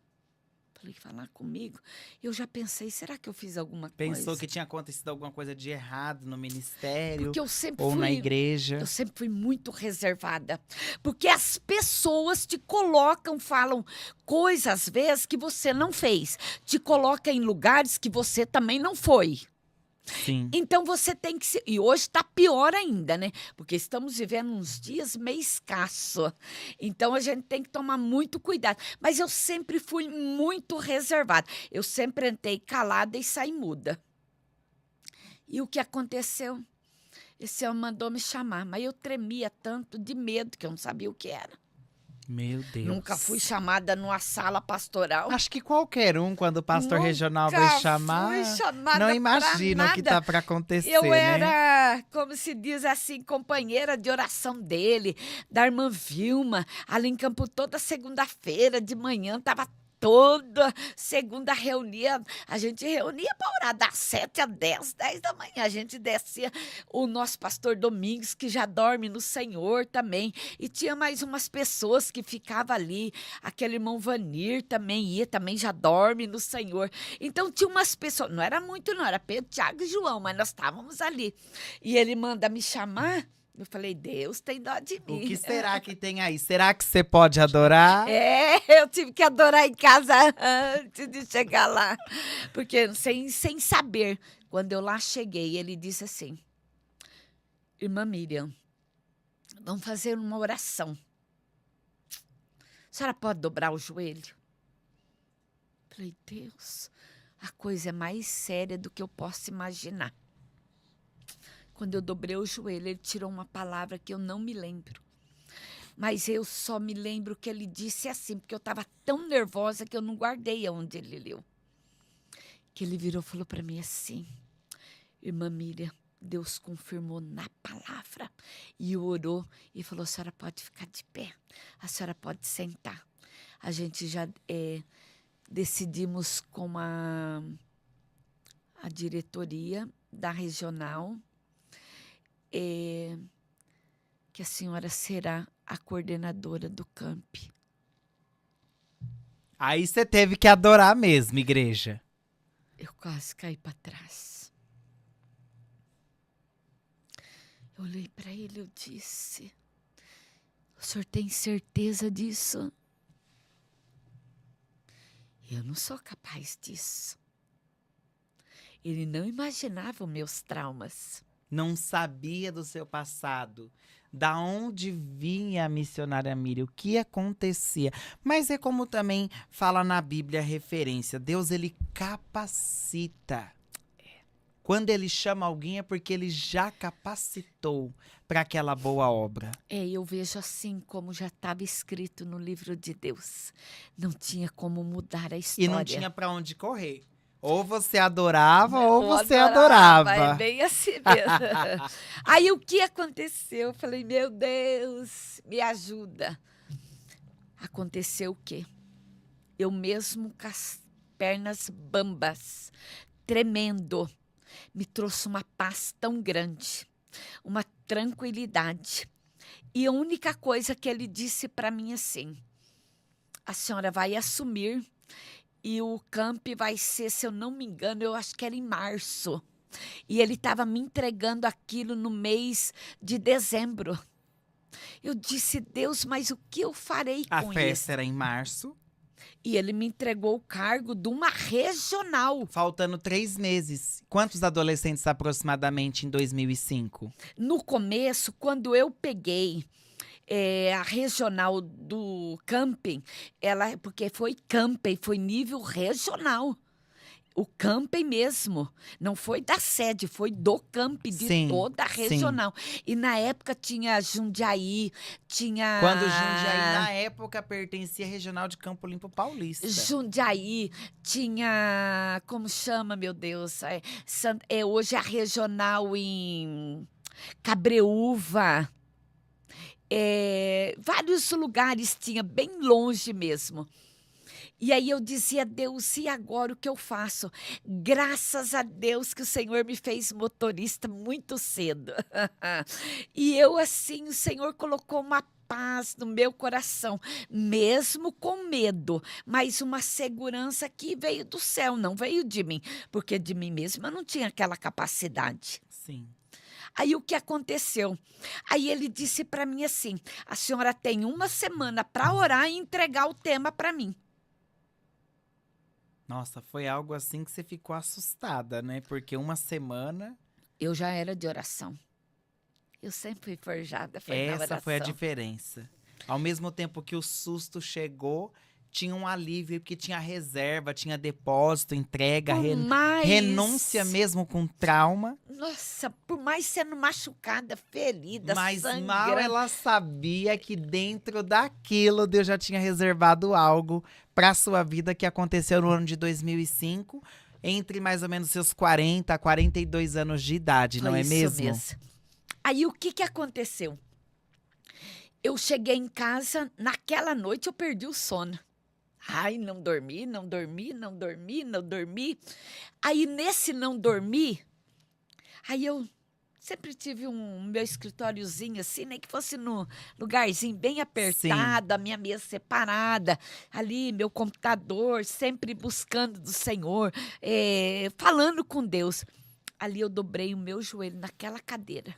Falei, falar comigo? Eu já pensei, será que eu fiz alguma Pensou coisa? que tinha acontecido alguma coisa de errado no ministério Porque eu sempre ou na fui, igreja? eu sempre fui muito reservada. Porque as pessoas te colocam, falam coisas às vezes que você não fez. Te coloca em lugares que você também não foi. Sim. Então você tem que ser. E hoje está pior ainda, né? Porque estamos vivendo uns dias meio escasso. Então a gente tem que tomar muito cuidado. Mas eu sempre fui muito reservada. Eu sempre entrei calada e saí muda. E o que aconteceu? Esse homem mandou me chamar, mas eu tremia tanto de medo que eu não sabia o que era. Meu Deus. Nunca fui chamada numa sala pastoral. Acho que qualquer um, quando o pastor regional vai Nunca chamar, fui chamada não imagina pra o que nada. tá para acontecer, Eu né? era, como se diz assim, companheira de oração dele, da irmã Vilma, ali em Campo toda segunda-feira de manhã, estava toda segunda reunia, a gente reunia para orar das 7 às 10 da manhã, a gente descia o nosso pastor Domingos, que já dorme no Senhor também, e tinha mais umas pessoas que ficavam ali, aquele irmão Vanir também ia, também já dorme no Senhor, então tinha umas pessoas, não era muito não, era Pedro, Tiago e João, mas nós estávamos ali, e ele manda me chamar. Eu falei, Deus tem dó de mim. O que será que tem aí? Será que você pode adorar? Eu tive que adorar em casa antes de chegar lá. Porque sem saber, quando eu lá cheguei, ele disse assim, irmã Miriam, vamos fazer uma oração. A senhora pode dobrar o joelho? Falei, Deus, a coisa é mais séria do que eu posso imaginar. Quando eu dobrei o joelho, ele tirou uma palavra que eu não me lembro. Mas eu só me lembro que ele disse assim, porque eu estava tão nervosa que eu não guardei aonde ele leu. Que ele virou e falou para mim assim, irmã Miriam, Deus confirmou na palavra. E orou e falou, a senhora pode ficar de pé, a senhora pode sentar. A gente já decidimos com a diretoria da regional que a senhora será a coordenadora do camp. Aí você teve que adorar mesmo, igreja. Eu quase caí para trás. Eu olhei para ele e eu disse, o senhor tem certeza disso? Eu não sou capaz disso. Ele não imaginava os meus traumas. não sabia do seu passado. Da onde vinha a missionária Miriam, o que acontecia. Mas é como também fala na Bíblia a referência, Deus ele capacita. Quando ele chama alguém é porque ele já capacitou para aquela boa obra. Eu vejo assim como já estava escrito no livro de Deus. Não tinha como mudar a história. E não tinha para onde correr. Ou você adorava ou você É adorava. bem assim mesmo. Aí o que aconteceu? Eu falei, meu Deus, me ajuda. Aconteceu o quê? Eu mesmo com as pernas bambas, tremendo, me trouxe uma paz tão grande, uma tranquilidade. E a única coisa que ele disse para mim assim, a senhora vai assumir e o camp vai ser, se eu não me engano, eu acho que era em março. E ele estava me entregando aquilo no mês de dezembro. Eu disse, Deus, mas o que eu farei A com festa isso? era em março, E ele me entregou o cargo de uma regional. faltando 3 meses. Quantos adolescentes aproximadamente em 2005? No começo, quando eu peguei a regional do camping, porque foi camping, foi nível regional. O camping mesmo, não foi da sede, foi do camping, de Sim, toda a regional. E na época tinha Jundiaí, tinha... Quando Jundiaí, na época, pertencia à Regional de Campo Limpo Paulista. Jundiaí, tinha... Como chama, meu Deus? Hoje é a regional em Cabreúva. Vários lugares tinha, bem longe mesmo. E aí eu dizia, Deus, e agora o que eu faço? Graças a Deus que o Senhor me fez motorista muito cedo. E eu assim, o Senhor colocou uma paz no meu coração, mesmo com medo, mas uma segurança que veio do céu, não veio de mim, porque de mim mesma eu não tinha aquela capacidade. Sim. Aí o que aconteceu? Aí ele disse para mim assim, a senhora tem 1 semana para orar e entregar o tema para mim. Nossa, foi algo assim que você ficou assustada, né? Porque 1 semana... Eu já era de oração. Eu sempre fui forjada, foi na oração. Essa foi a diferença. Ao mesmo tempo que o susto chegou, tinha um alívio, porque tinha reserva, tinha depósito, entrega, renúncia mesmo com trauma. Nossa, por mais sendo machucada, ferida, Mas sangrando. mal ela sabia que dentro daquilo Deus já tinha reservado algo para sua vida que aconteceu no ano de 2005, entre mais ou menos seus 40 a 42 anos de idade, não é mesmo? Mesmo. Aí o que aconteceu? Eu cheguei em casa, naquela noite eu perdi o sono. Ai, não dormi, não dormi, não dormi, não dormi. Aí nesse não dormir, aí eu sempre tive meu escritóriozinho assim, nem que fosse no lugarzinho bem apertado, a minha mesa separada, ali meu computador, sempre buscando do Senhor, falando com Deus. Ali eu dobrei o meu joelho naquela cadeira.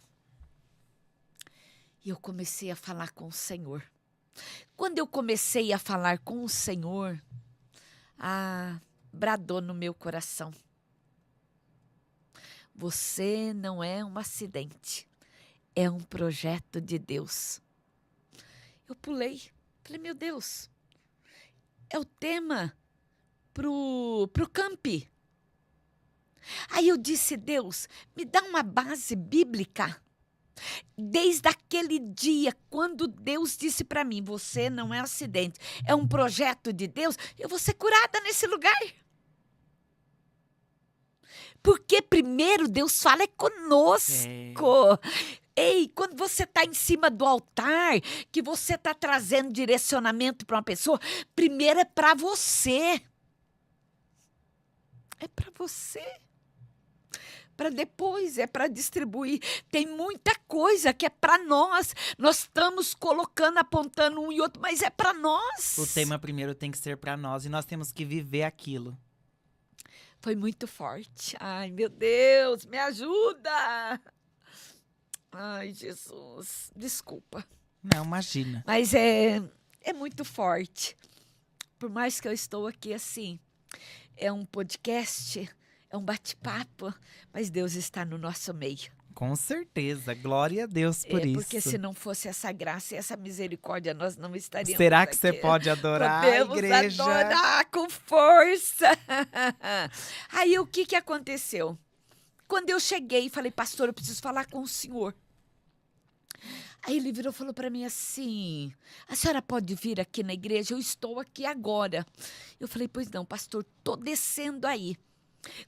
E eu comecei a falar com o Senhor. Quando eu comecei a falar com o Senhor, bradou no meu coração. Você não é um acidente, é um projeto de Deus. Eu pulei, falei, meu Deus, é o tema pro camp. Aí eu disse, Deus, me dá uma base bíblica. Desde aquele dia, quando Deus disse para mim, você não é acidente, é um projeto de Deus, eu vou ser curada nesse lugar. Porque primeiro Deus fala conosco. Ei, quando você está em cima do altar, que você está trazendo direcionamento para uma pessoa, primeiro é para você. É para você. Para depois, é para distribuir. Tem muita coisa que é para nós. Nós estamos colocando, apontando um e outro, mas é para nós. O tema primeiro tem que ser para nós e nós temos que viver aquilo. Foi muito forte. Ai, meu Deus, me ajuda. Ai, Jesus, desculpa. Não, imagina. Mas é muito forte. Por mais que eu estou aqui assim, é um podcast, é um bate-papo, mas Deus está no nosso meio. Com certeza. Glória a Deus por isso. Porque se não fosse essa graça e essa misericórdia, nós não estaríamos Será que aqui. você pode adorar a Podemos igreja? adorar com força. Aí o que aconteceu? Quando eu cheguei, falei, pastor, eu preciso falar com o senhor. Aí ele virou e falou para mim assim, a senhora pode vir aqui na igreja? Eu estou aqui agora. Eu falei, pois não, pastor, estou descendo aí.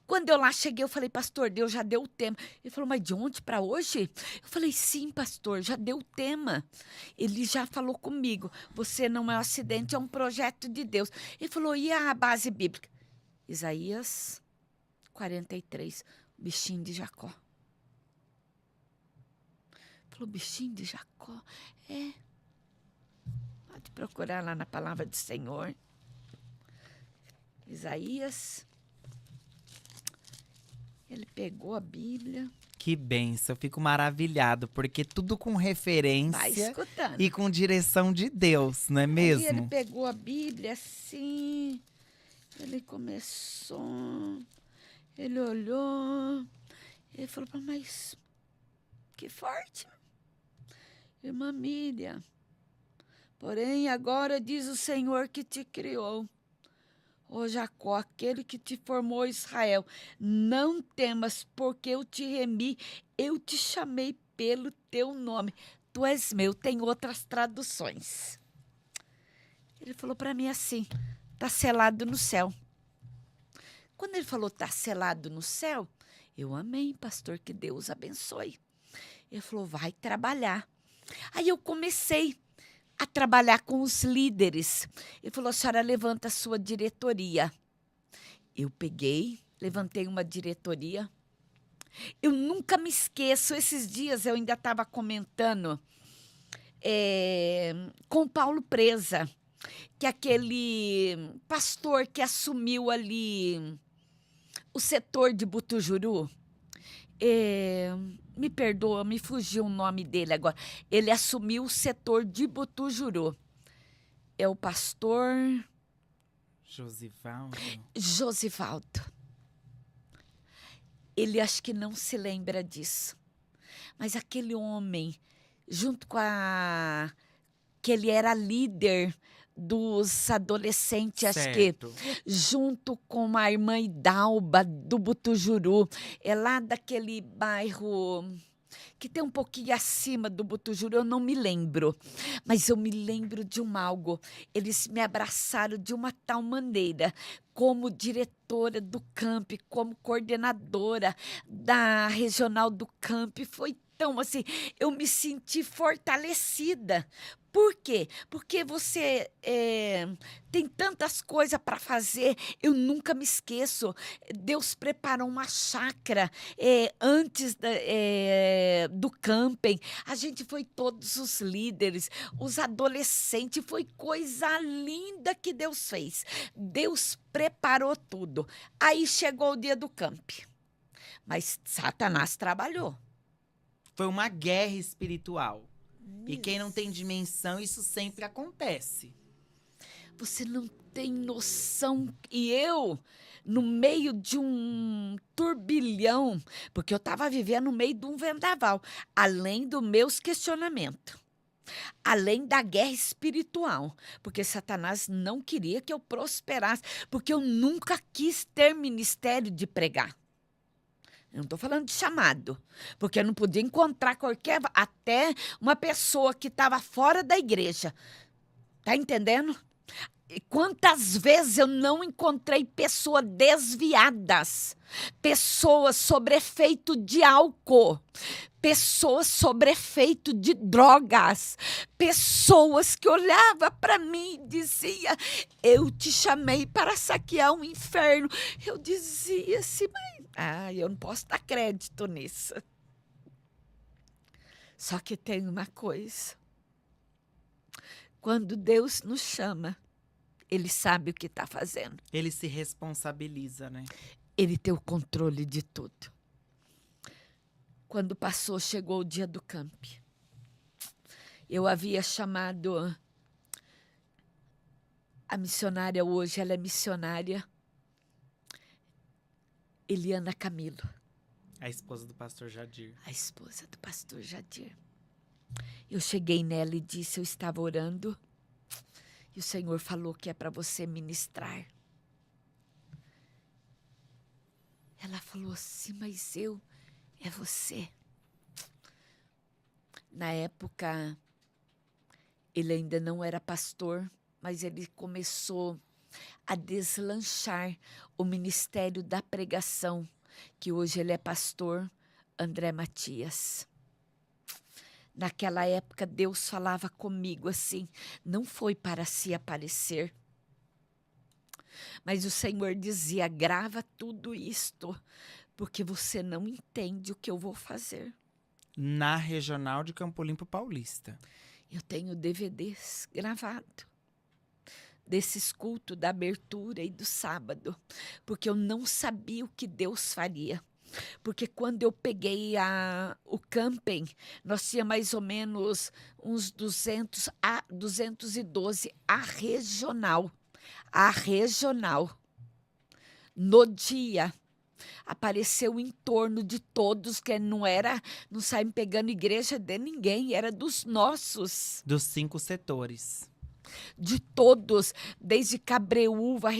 Quando eu lá cheguei, eu falei, pastor, Deus já deu o tema. Ele falou, mas de ontem para hoje? Eu falei, sim, pastor, já deu o tema. Ele já falou comigo, você não é um acidente, é um projeto de Deus. Ele falou, e a base bíblica? Isaías 43, o bichinho de Jacó. Ele falou, bichinho de Jacó? É. Pode procurar lá na palavra do Senhor. Isaías. Ele pegou a Bíblia. Que bênção, eu fico maravilhado, porque tudo com referência Vai escutando. e com direção de Deus, não é mesmo? Aí ele pegou a Bíblia assim, ele começou, ele olhou, ele falou, mas que forte, irmã Miriam. Porém, agora diz o Senhor que te criou, ó Jacó, aquele que te formou, Israel, não temas, porque eu te remi, eu te chamei pelo teu nome. Tu és meu, tem outras traduções. Ele falou para mim assim, tá selado no céu. Quando ele falou, tá selado no céu, eu amei, pastor, que Deus abençoe. Ele falou, vai trabalhar. Aí eu comecei a trabalhar com os líderes. Ele falou, a senhora levanta a sua diretoria. Eu peguei, levantei uma diretoria. Eu nunca me esqueço, esses dias eu ainda estava comentando com o Paulo Presa, que é aquele pastor que assumiu ali o setor de Butujuru. Me perdoa, me fugiu o nome dele agora. Ele assumiu o setor de Butujuru. É o pastor Josivaldo. Ele acho que não se lembra disso. Mas aquele homem, junto com que ele era líder dos adolescentes, acho que junto com a irmã Idalba do Butujuru, é lá daquele bairro que tem um pouquinho acima do Butujuru, eu não me lembro, mas eu me lembro de algo. Eles me abraçaram de uma tal maneira, como diretora do camp, como coordenadora da regional do camp, foi tão assim, eu me senti fortalecida. Por quê? Porque você tem tantas coisas para fazer, eu nunca me esqueço. Deus preparou uma chácara antes do camping. A gente foi todos os líderes, os adolescentes, foi coisa linda que Deus fez. Deus preparou tudo. Aí chegou o dia do camp. Mas Satanás trabalhou. Foi uma guerra espiritual. E quem não tem dimensão, isso sempre acontece. Você não tem noção. E eu, no meio de um turbilhão, porque eu estava vivendo no meio de um vendaval, além dos meus questionamentos, além da guerra espiritual, porque Satanás não queria que eu prosperasse, porque eu nunca quis ter ministério de pregar. Eu não estou falando de chamado, porque eu não podia encontrar até uma pessoa que estava fora da igreja. Tá entendendo? E quantas vezes eu não encontrei pessoas desviadas, pessoas sob efeito de álcool, pessoas sob efeito de drogas, pessoas que olhavam para mim e diziam, eu te chamei para saquear o inferno. Eu dizia assim, mas eu não posso dar crédito nisso. Só que tem uma coisa, quando Deus nos chama, Ele sabe o que está fazendo. Ele se responsabiliza, né? Ele tem o controle de tudo. Quando chegou o dia do camp. Eu havia chamado a missionária hoje, ela é missionária, Eliana Camilo. A esposa do pastor Jadir. A esposa do pastor Jadir. Eu cheguei nela e disse, eu estava orando e o Senhor falou que é para você ministrar. Ela falou assim, mas é você. Na época, ele ainda não era pastor, mas ele começou a deslanchar o ministério da pregação, que hoje ele é pastor, André Matias. Naquela época, Deus falava comigo assim, não foi para se aparecer, mas o Senhor dizia, grava tudo isto, porque você não entende o que eu vou fazer. Na Regional de Campo Limpo Paulista. Eu tenho DVDs gravados desses cultos da abertura e do sábado, porque eu não sabia o que Deus faria. Porque quando eu peguei o camping, nós tínhamos mais ou menos uns 200 a 212 a regional. A regional. No dia, apareceu em torno de todos, que não saímos pegando igreja de ninguém, era dos nossos. Dos 5 setores. De todos, desde Cabreúva,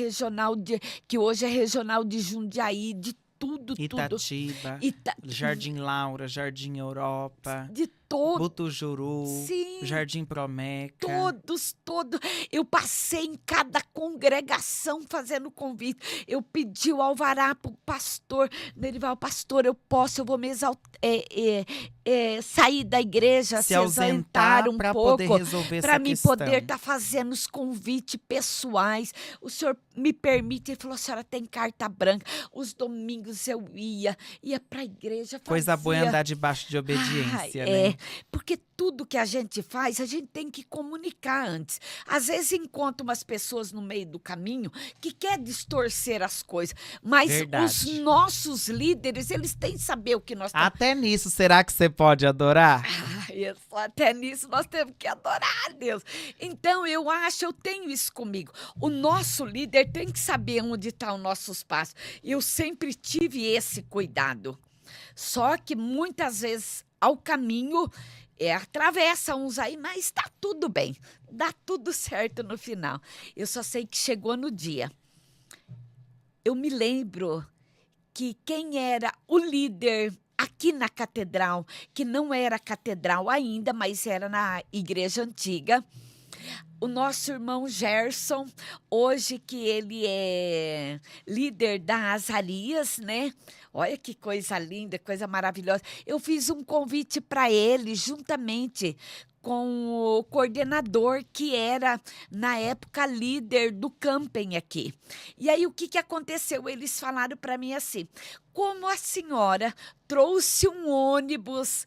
que hoje é regional de Jundiaí, de tudo, Itatiba, Jardim Laura, Jardim Europa, de todo, Butujuru, sim, Jardim Promeca. Todos. Eu passei em cada congregação fazendo convite. Eu pedi o alvará para o pastor. Nerival, pastor, eu vou me sair da igreja, se ausentar um para pouco, poder resolver essa para mim questão. poder estar fazendo os convites pessoais. O senhor me permite? Ele falou, a senhora tem carta branca. Os domingos eu ia para a igreja. Coisa boa é andar debaixo de obediência, né? Porque tudo que a gente faz, a gente tem que comunicar antes. Às vezes encontra umas pessoas no meio do caminho que quer distorcer as coisas, mas Verdade. Os nossos líderes, eles têm que saber o que nós estamos... Até nisso, será que você pode adorar? Até nisso nós temos que adorar a Deus. Então eu tenho isso comigo. O nosso líder tem que saber onde está o nosso espaço. Eu sempre tive esse cuidado. Só que muitas vezes ao caminho atravessa uns aí, mas está tudo bem, dá tudo certo no final. Eu só sei que chegou no dia. Eu me lembro que quem era o líder aqui na catedral, que não era catedral ainda, mas era na igreja antiga, o nosso irmão Gerson, hoje que ele é líder da Azarias, né? Olha que coisa linda, coisa maravilhosa. Eu fiz um convite para ele, juntamente com o coordenador, que era, na época, líder do camping aqui. E aí, o que aconteceu? Eles falaram para mim assim, como a senhora trouxe um ônibus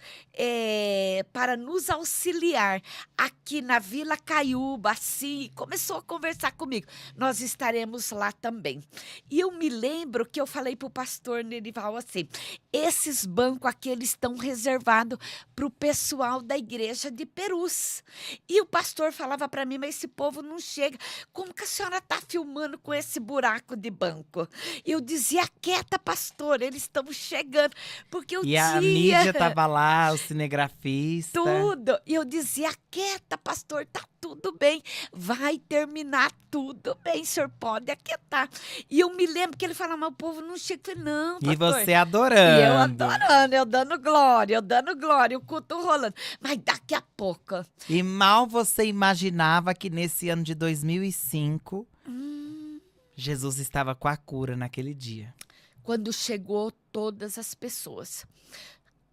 para nos auxiliar aqui na Vila Caiúba, assim, começou a conversar comigo. Nós estaremos lá também. E eu me lembro que eu falei para o pastor Nerival assim, esses bancos aqui, eles estão reservados para o pessoal da igreja de Perus. E o pastor falava para mim, mas esse povo não chega. Como que a senhora está filmando com esse buraco de banco? E eu dizia, quieta, pastor, eles estão chegando. Porque a mídia estava lá, o cinegrafista. Tudo. E eu dizia, quieta, pastor, tá tudo bem. Vai terminar tudo bem, o senhor pode aquietar. E eu me lembro que ele falava, mas o povo não chega. Eu falei, não, pastor. E você adorando. E eu adorando, eu dando glória, o culto rolando. Mas daqui a pouco. E mal você imaginava que nesse ano de 2005, Jesus estava com a cura naquele dia. Quando chegou todas as pessoas.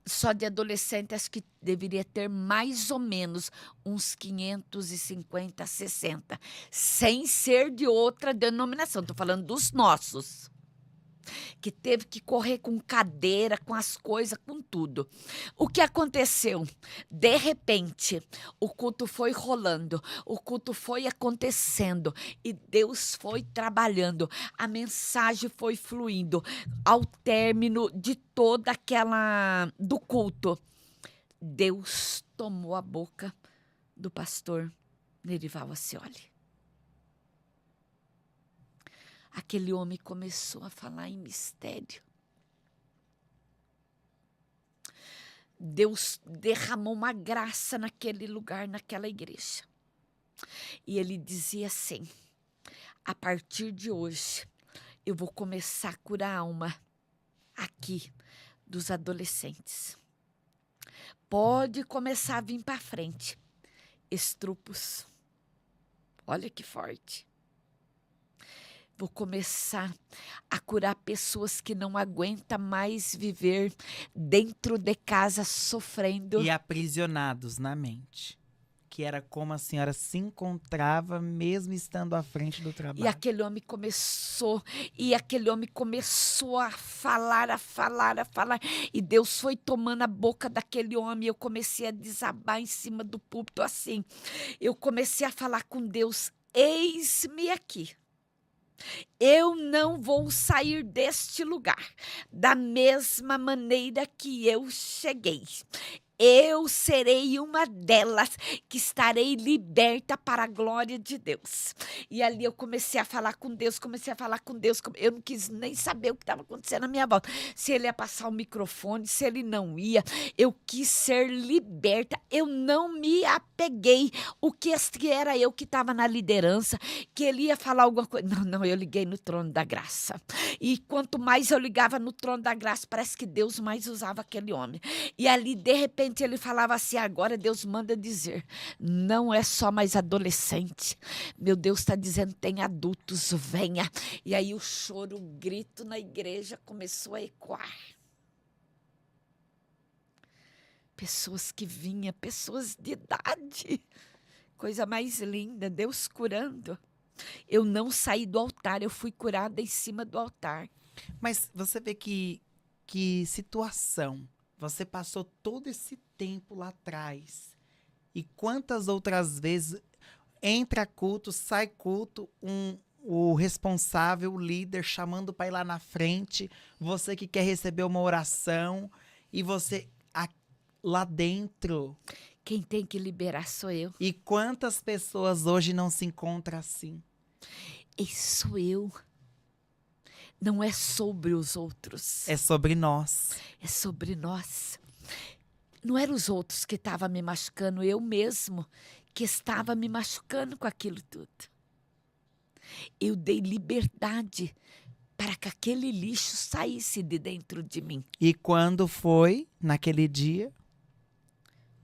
Só de adolescente, acho que deveria ter mais ou menos uns 550, 60. Sem ser de outra denominação. Estou falando dos nossos. Que teve que correr com cadeira, com as coisas, com tudo. O que aconteceu? De repente, o culto foi rolando, o culto foi acontecendo e Deus foi trabalhando. A mensagem foi fluindo. Ao término de toda do culto, Deus tomou a boca do pastor Nerival Acioli. Aquele homem começou a falar em mistério. Deus derramou uma graça naquele lugar, naquela igreja. E ele dizia assim: a partir de hoje, eu vou começar a curar a alma aqui dos adolescentes. Pode começar a vir para frente. Estrupos. Olha que forte. Vou começar a curar pessoas que não aguentam mais viver dentro de casa sofrendo. E aprisionados na mente. Que era como a senhora se encontrava mesmo estando à frente do trabalho. E aquele homem começou a falar, e Deus foi tomando a boca daquele homem, eu comecei a desabar em cima do púlpito assim, eu comecei a falar com Deus: eis-me aqui, eu não vou sair deste lugar da mesma maneira que eu cheguei. Eu serei uma delas que estarei liberta para a glória de Deus. E ali eu comecei a falar com Deus, eu não quis nem saber o que estava acontecendo na minha volta. Se ele ia passar o microfone, se ele não ia, eu quis ser liberta, eu não me apeguei. O que era eu que estava na liderança, que ele ia falar alguma coisa. Não, eu liguei no trono da graça. E quanto mais eu ligava no trono da graça, parece que Deus mais usava aquele homem. E ali, de repente, ele falava assim: agora Deus manda dizer, não é só mais adolescente, meu Deus está dizendo, tem adultos, venha. E aí o choro, o grito na igreja começou a ecoar. Pessoas que vinham, pessoas de idade, coisa mais linda, Deus curando. Eu não saí do altar, eu fui curada em cima do altar. Mas você vê que situação. Você passou todo esse tempo lá atrás. E quantas outras vezes entra culto, sai culto, o responsável, o líder, chamando para ir lá na frente, você que quer receber uma oração, e você lá dentro. Quem tem que liberar sou eu. E quantas pessoas hoje não se encontram assim? E sou eu. Não é sobre os outros. É sobre nós. É sobre nós. Não eram os outros que estavam me machucando, eu mesmo que estava me machucando com aquilo tudo. Eu dei liberdade para que aquele lixo saísse de dentro de mim. E quando foi, naquele dia?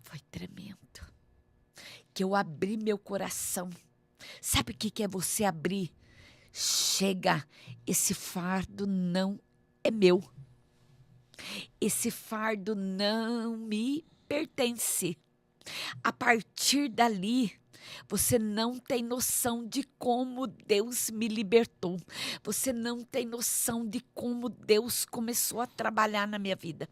Foi tremendo. Que eu abri meu coração. Sabe o que é você abrir? Chega, esse fardo não é meu. Esse fardo não me pertence. A partir dali, você não tem noção de como Deus me libertou. Você não tem noção de como Deus começou a trabalhar na minha vida.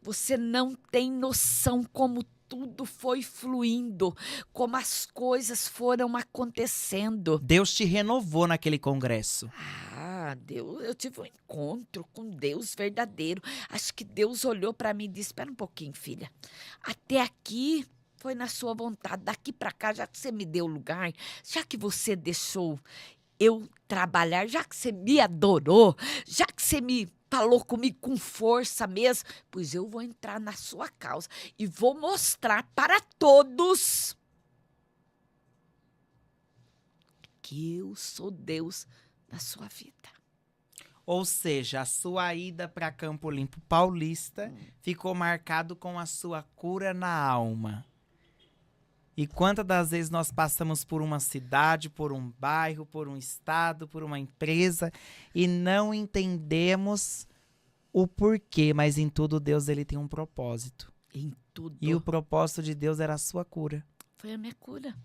Você não tem noção como tudo foi fluindo, como as coisas foram acontecendo. Deus te renovou naquele congresso. Deus, eu tive um encontro com Deus verdadeiro. Acho que Deus olhou para mim e disse: espera um pouquinho, filha. Até aqui foi na sua vontade. Daqui para cá, já que você me deu lugar, já que você deixou eu trabalhar, já que você me adorou, já que você me falou comigo com força mesmo, pois eu vou entrar na sua causa e vou mostrar para todos que eu sou Deus na sua vida. Ou seja, a sua ida para Campo Limpo Paulista ficou marcado com a sua cura na alma. E quantas das vezes nós passamos por uma cidade, por um bairro, por um estado, por uma empresa e não entendemos o porquê, mas em tudo Deus ele tem um propósito. Em tudo. E o propósito de Deus era a sua cura. Foi a minha cura.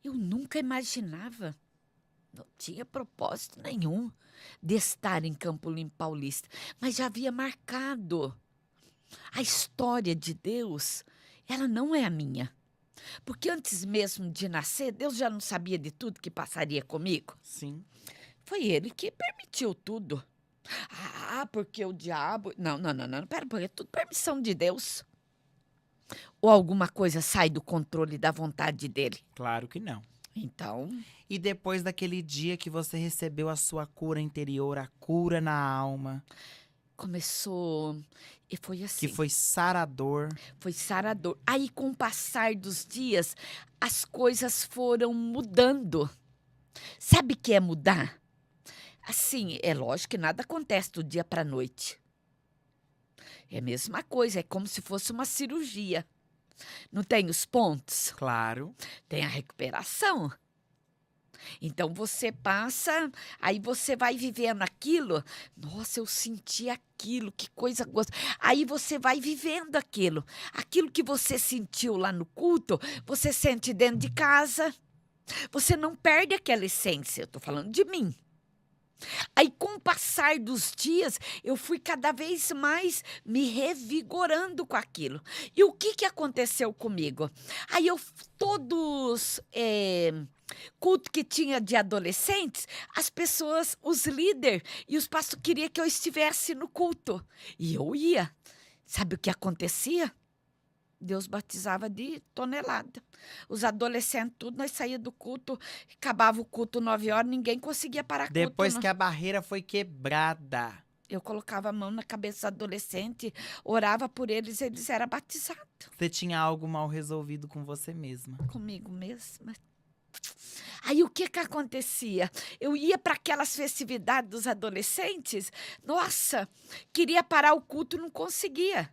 Eu nunca imaginava, não tinha propósito nenhum de estar em Campo Limpo Paulista, mas já havia marcado. A história de Deus, ela não é a minha. Porque antes mesmo de nascer, Deus já não sabia de tudo que passaria comigo? Sim. Foi Ele que permitiu tudo. Porque o diabo... Não, pera, porque é tudo permissão de Deus. Ou alguma coisa sai do controle da vontade dele? Claro que não. Então... E depois daquele dia que você recebeu a sua cura interior, a cura na alma? Começou e foi Que assim, foi sarador. foi sarador. Aí, com o passar dos dias, as coisas foram mudando. Sabe o que é mudar? Assim, é lógico que nada acontece do dia para a noite. É a mesma coisa, é como se fosse uma cirurgia. Não tem os pontos? Claro. Tem a recuperação. Então você passa, aí você vai vivendo aquilo. Nossa, eu senti aquilo, que coisa gostosa. Aí você vai vivendo aquilo. Aquilo que você sentiu lá no culto, você sente dentro de casa. Você não perde aquela essência. Eu estou falando de mim. Aí, com o passar dos dias, eu fui cada vez mais me revigorando com aquilo. E o que aconteceu comigo? Aí, todos culto que tinha de adolescentes, as pessoas, os líderes e os pastores queriam que eu estivesse no culto. E eu ia. Sabe o que acontecia? Deus batizava de tonelada. Os adolescentes, tudo, nós saía do culto, acabava o culto 9 horas, ninguém conseguia parar culto. Depois que a barreira foi quebrada. Eu colocava a mão na cabeça dos adolescentes, orava por eles, eles eram batizados. Você tinha algo mal resolvido com você mesma. Comigo mesma. Aí o que acontecia? Eu ia para aquelas festividades dos adolescentes, nossa, queria parar o culto, não conseguia.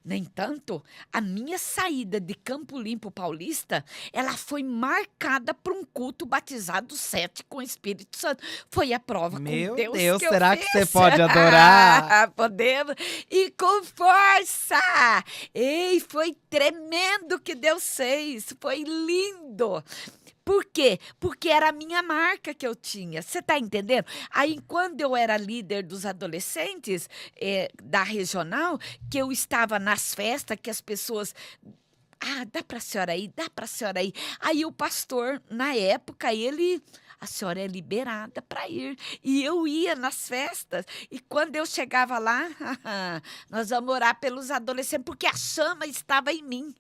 No entanto, a minha saída de Campo Limpo Paulista, ela foi marcada por um culto batizado 7 com o Espírito Santo. Foi a prova Meu com Deus Deus, que eu será fiz. que você pode adorar? Podemos. E com força. Ei, foi tremendo o que Deus fez. Foi lindo. Por quê? Porque era a minha marca que eu tinha. Você está entendendo? Aí, quando eu era líder dos adolescentes da regional, que eu estava nas festas, que as pessoas... Ah, dá para a senhora ir, dá para a senhora ir. Aí o pastor, na época, ele... A senhora é liberada para ir. E eu ia nas festas. E quando eu chegava lá, nós vamos orar pelos adolescentes, porque a chama estava em mim.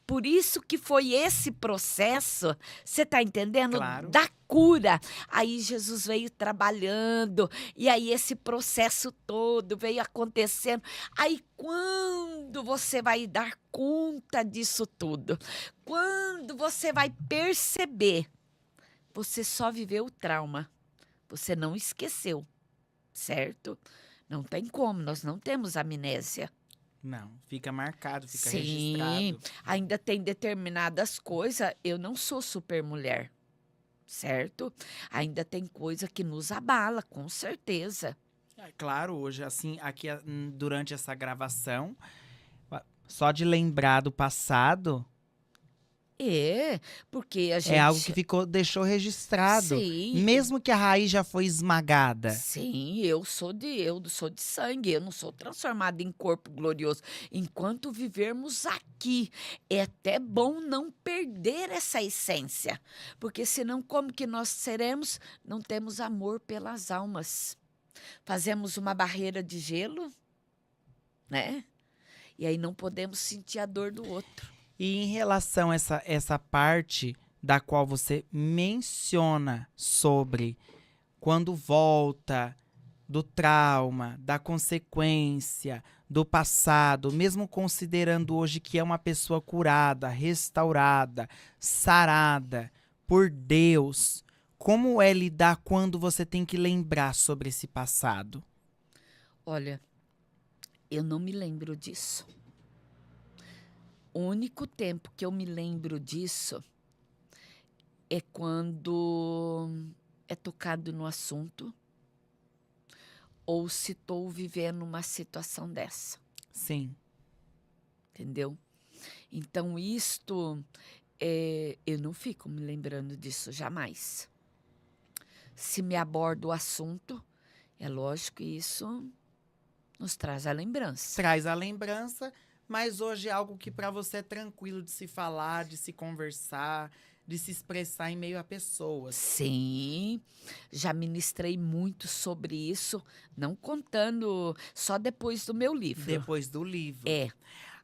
Por isso que foi esse processo, você está entendendo? Claro. Da cura. Aí Jesus veio trabalhando, e aí esse processo todo veio acontecendo. Aí quando você vai dar conta disso tudo? Quando você vai perceber? Você só viveu o trauma, você não esqueceu, certo? Não tem como, nós não temos amnésia. Não, fica marcado, fica Sim, registrado. ainda tem determinadas coisas, eu não sou super mulher, certo? Ainda tem coisa que nos abala, com certeza. É claro, hoje, assim, aqui durante essa gravação, só de lembrar do passado, Porque a gente... é algo que deixou registrado. Sim. Mesmo que a raiz já foi esmagada. Sim, eu sou de sangue, eu não sou transformada em corpo glorioso. Enquanto vivermos aqui, é até bom não perder essa essência, porque senão como que nós seremos? Não temos amor pelas almas. Fazemos uma barreira de gelo, né? E aí não podemos sentir a dor do outro. E em relação a essa parte da qual você menciona sobre quando volta do trauma, da consequência, do passado, mesmo considerando hoje que é uma pessoa curada, restaurada, sarada por Deus, como é lidar quando você tem que lembrar sobre esse passado? Olha, eu não me lembro disso. O único tempo que eu me lembro disso é quando é tocado no assunto ou se estou vivendo uma situação dessa. Sim. Entendeu? Então, isto, eu não fico me lembrando disso jamais. Se me aborda o assunto, é lógico que isso nos traz a lembrança. Traz a lembrança, mas hoje é algo que para você é tranquilo de se falar, de se conversar, de se expressar em meio a pessoas. Sim, já ministrei muito sobre isso, não contando, só depois do meu livro. Depois do livro. É.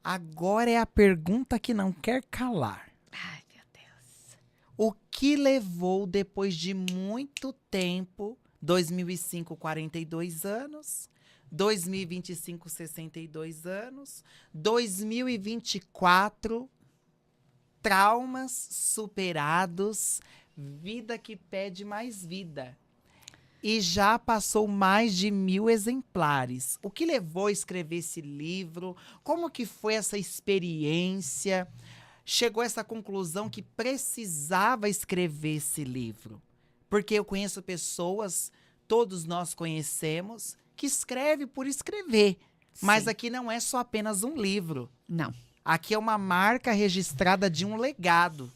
Agora é a pergunta que não quer calar. Ai, meu Deus. O que levou, depois de muito tempo, 2005, 42 anos. 2025, 62 anos. 2024, traumas superados. Vida que pede mais vida. E já passou mais de 1000 exemplares. O que levou a escrever esse livro? Como que foi essa experiência? Chegou a essa conclusão que precisava escrever esse livro. Porque eu conheço pessoas, todos nós conhecemos, que escreve por escrever. Mas Sim. aqui não é só apenas um livro. Não. Aqui é uma marca registrada de um legado.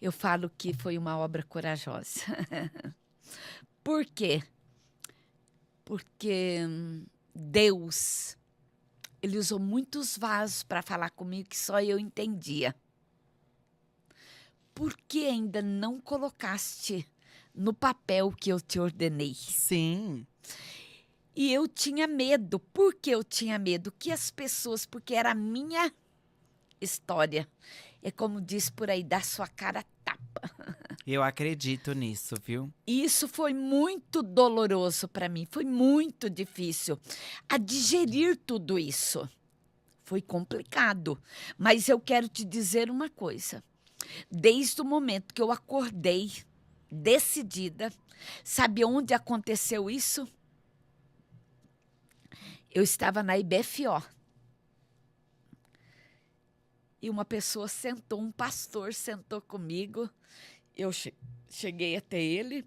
Eu falo que foi uma obra corajosa. Por quê? Porque Deus, ele usou muitos vasos para falar comigo que só eu entendia. Por que ainda não colocaste no papel que eu te ordenei? Sim. E eu tinha medo. Por que eu tinha medo? Que as pessoas, porque era a minha história. É como diz por aí, dá sua cara a tapa. Eu acredito nisso, viu? E isso foi muito doloroso para mim, foi muito difícil. A digerir tudo isso foi complicado. Mas eu quero te dizer uma coisa. Desde o momento que eu acordei, decidida, sabe onde aconteceu isso? Eu estava na IBFO. E uma pessoa sentou, um pastor sentou comigo. Eu cheguei até ele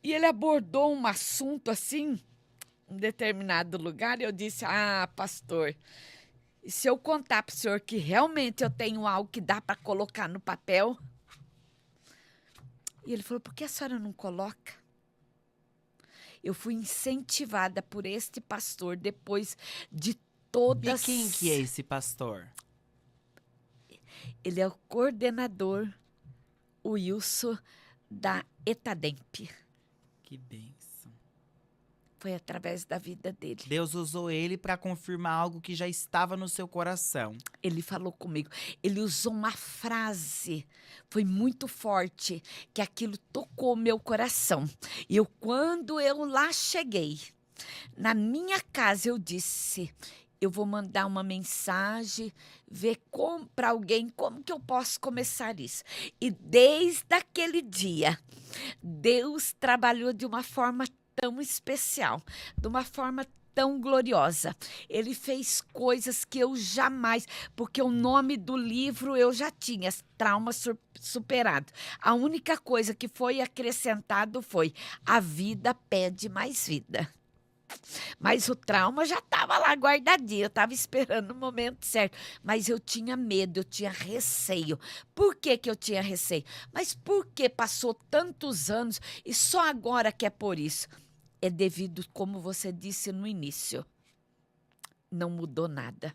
e ele abordou um assunto assim, em determinado lugar. E eu disse, pastor, e se eu contar para o senhor que realmente eu tenho algo que dá para colocar no papel? E ele falou, por que a senhora não coloca? Eu fui incentivada por este pastor depois de todas... E quem que é esse pastor? Ele é o coordenador Wilson da Etademp. Que bênção. Foi através da vida dele. Deus usou ele para confirmar algo que já estava no seu coração. Ele falou comigo. Ele usou uma frase, foi muito forte, que aquilo tocou meu coração. E quando eu lá cheguei, na minha casa, eu disse... Eu vou mandar uma mensagem, ver para alguém como que eu posso começar isso. E desde aquele dia, Deus trabalhou de uma forma tão especial, de uma forma tão gloriosa. Ele fez coisas que eu jamais... Porque o nome do livro eu já tinha, Trauma Superado. A única coisa que foi acrescentado foi A Vida Pede Mais Vida. Mas o trauma já estava lá guardadinho, eu estava esperando o momento certo. Mas eu tinha medo, eu tinha receio. Por que eu tinha receio? Mas por que passou tantos anos e só agora que é por isso? É devido, como você disse no início, não mudou nada.